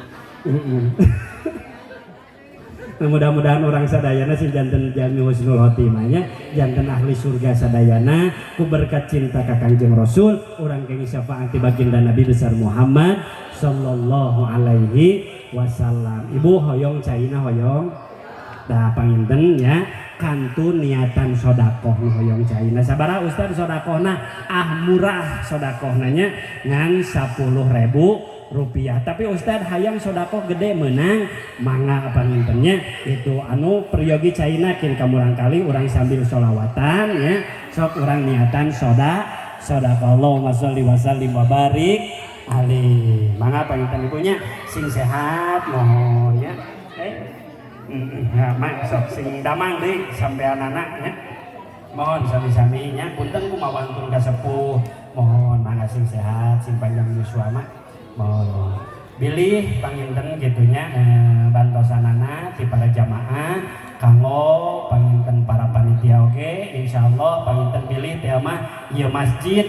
[SPEAKER 3] Mudah-mudahan orang sadayana sing janten jami husnul khotimahnya, janten ahli surga sadayana ku berkat cinta ka Kangjeng Rasul, urang kenging syafaat ti baginda Nabi besar Muhammad sallallahu alaihi wasallam. Ibu hoyong caina hoyong. Dah panginten ya kantun niatan sodakoh nu hoyong caina. Sabaraha Ustaz sodakohna? Murah sodakohna nya ngan 10.000 rupiah. Tapi Ustaz hayang sodakoh gede menang mangga pangintennya itu anu peryogi caina kin kamurang kali urang sambil sholawatan ya, sok urang niatan sodakoh. Allahumma sholli wa sallim wa barik alaihi. Mangga panginten ibunya sing sehat mohon ya. Ya, mak sok sing damang deui sampean anaknya. Mohon sami-sami nya punten kumawantun ka sepuh. Mohon mangga sing sehat, sing panjang yuswa mak. Mohon bilih panginten gitunya bantosanana ti para jamaah kanggo panginten para panitia oge. Insyaallah panginten bilih teh mah ieu masjid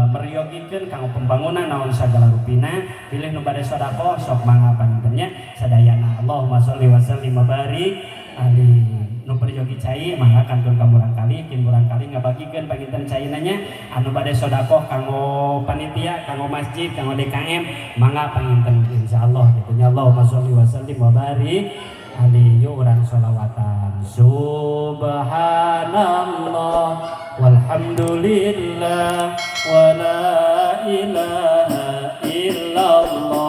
[SPEAKER 3] meryogikeun kanggo pembangunan naon sagala rupina. Bilih nu bade sedekah sok mangga pangintennya sadayana. Allahumma sholli wa sallim wa barik alaihi. Nu perjogi cai mangga kantun kamurang kali kin murang kali ngabagikeun panginten caina nya anu bade sedekah kanggo panitia, kanggo masjid, kanggo DKM mangga panginten insyaallah kitu nya. Allahumma sholli wa sallim wa barik alaihi. Urang sholawatan subhanallah walhamdulillah wa la ilaha illallah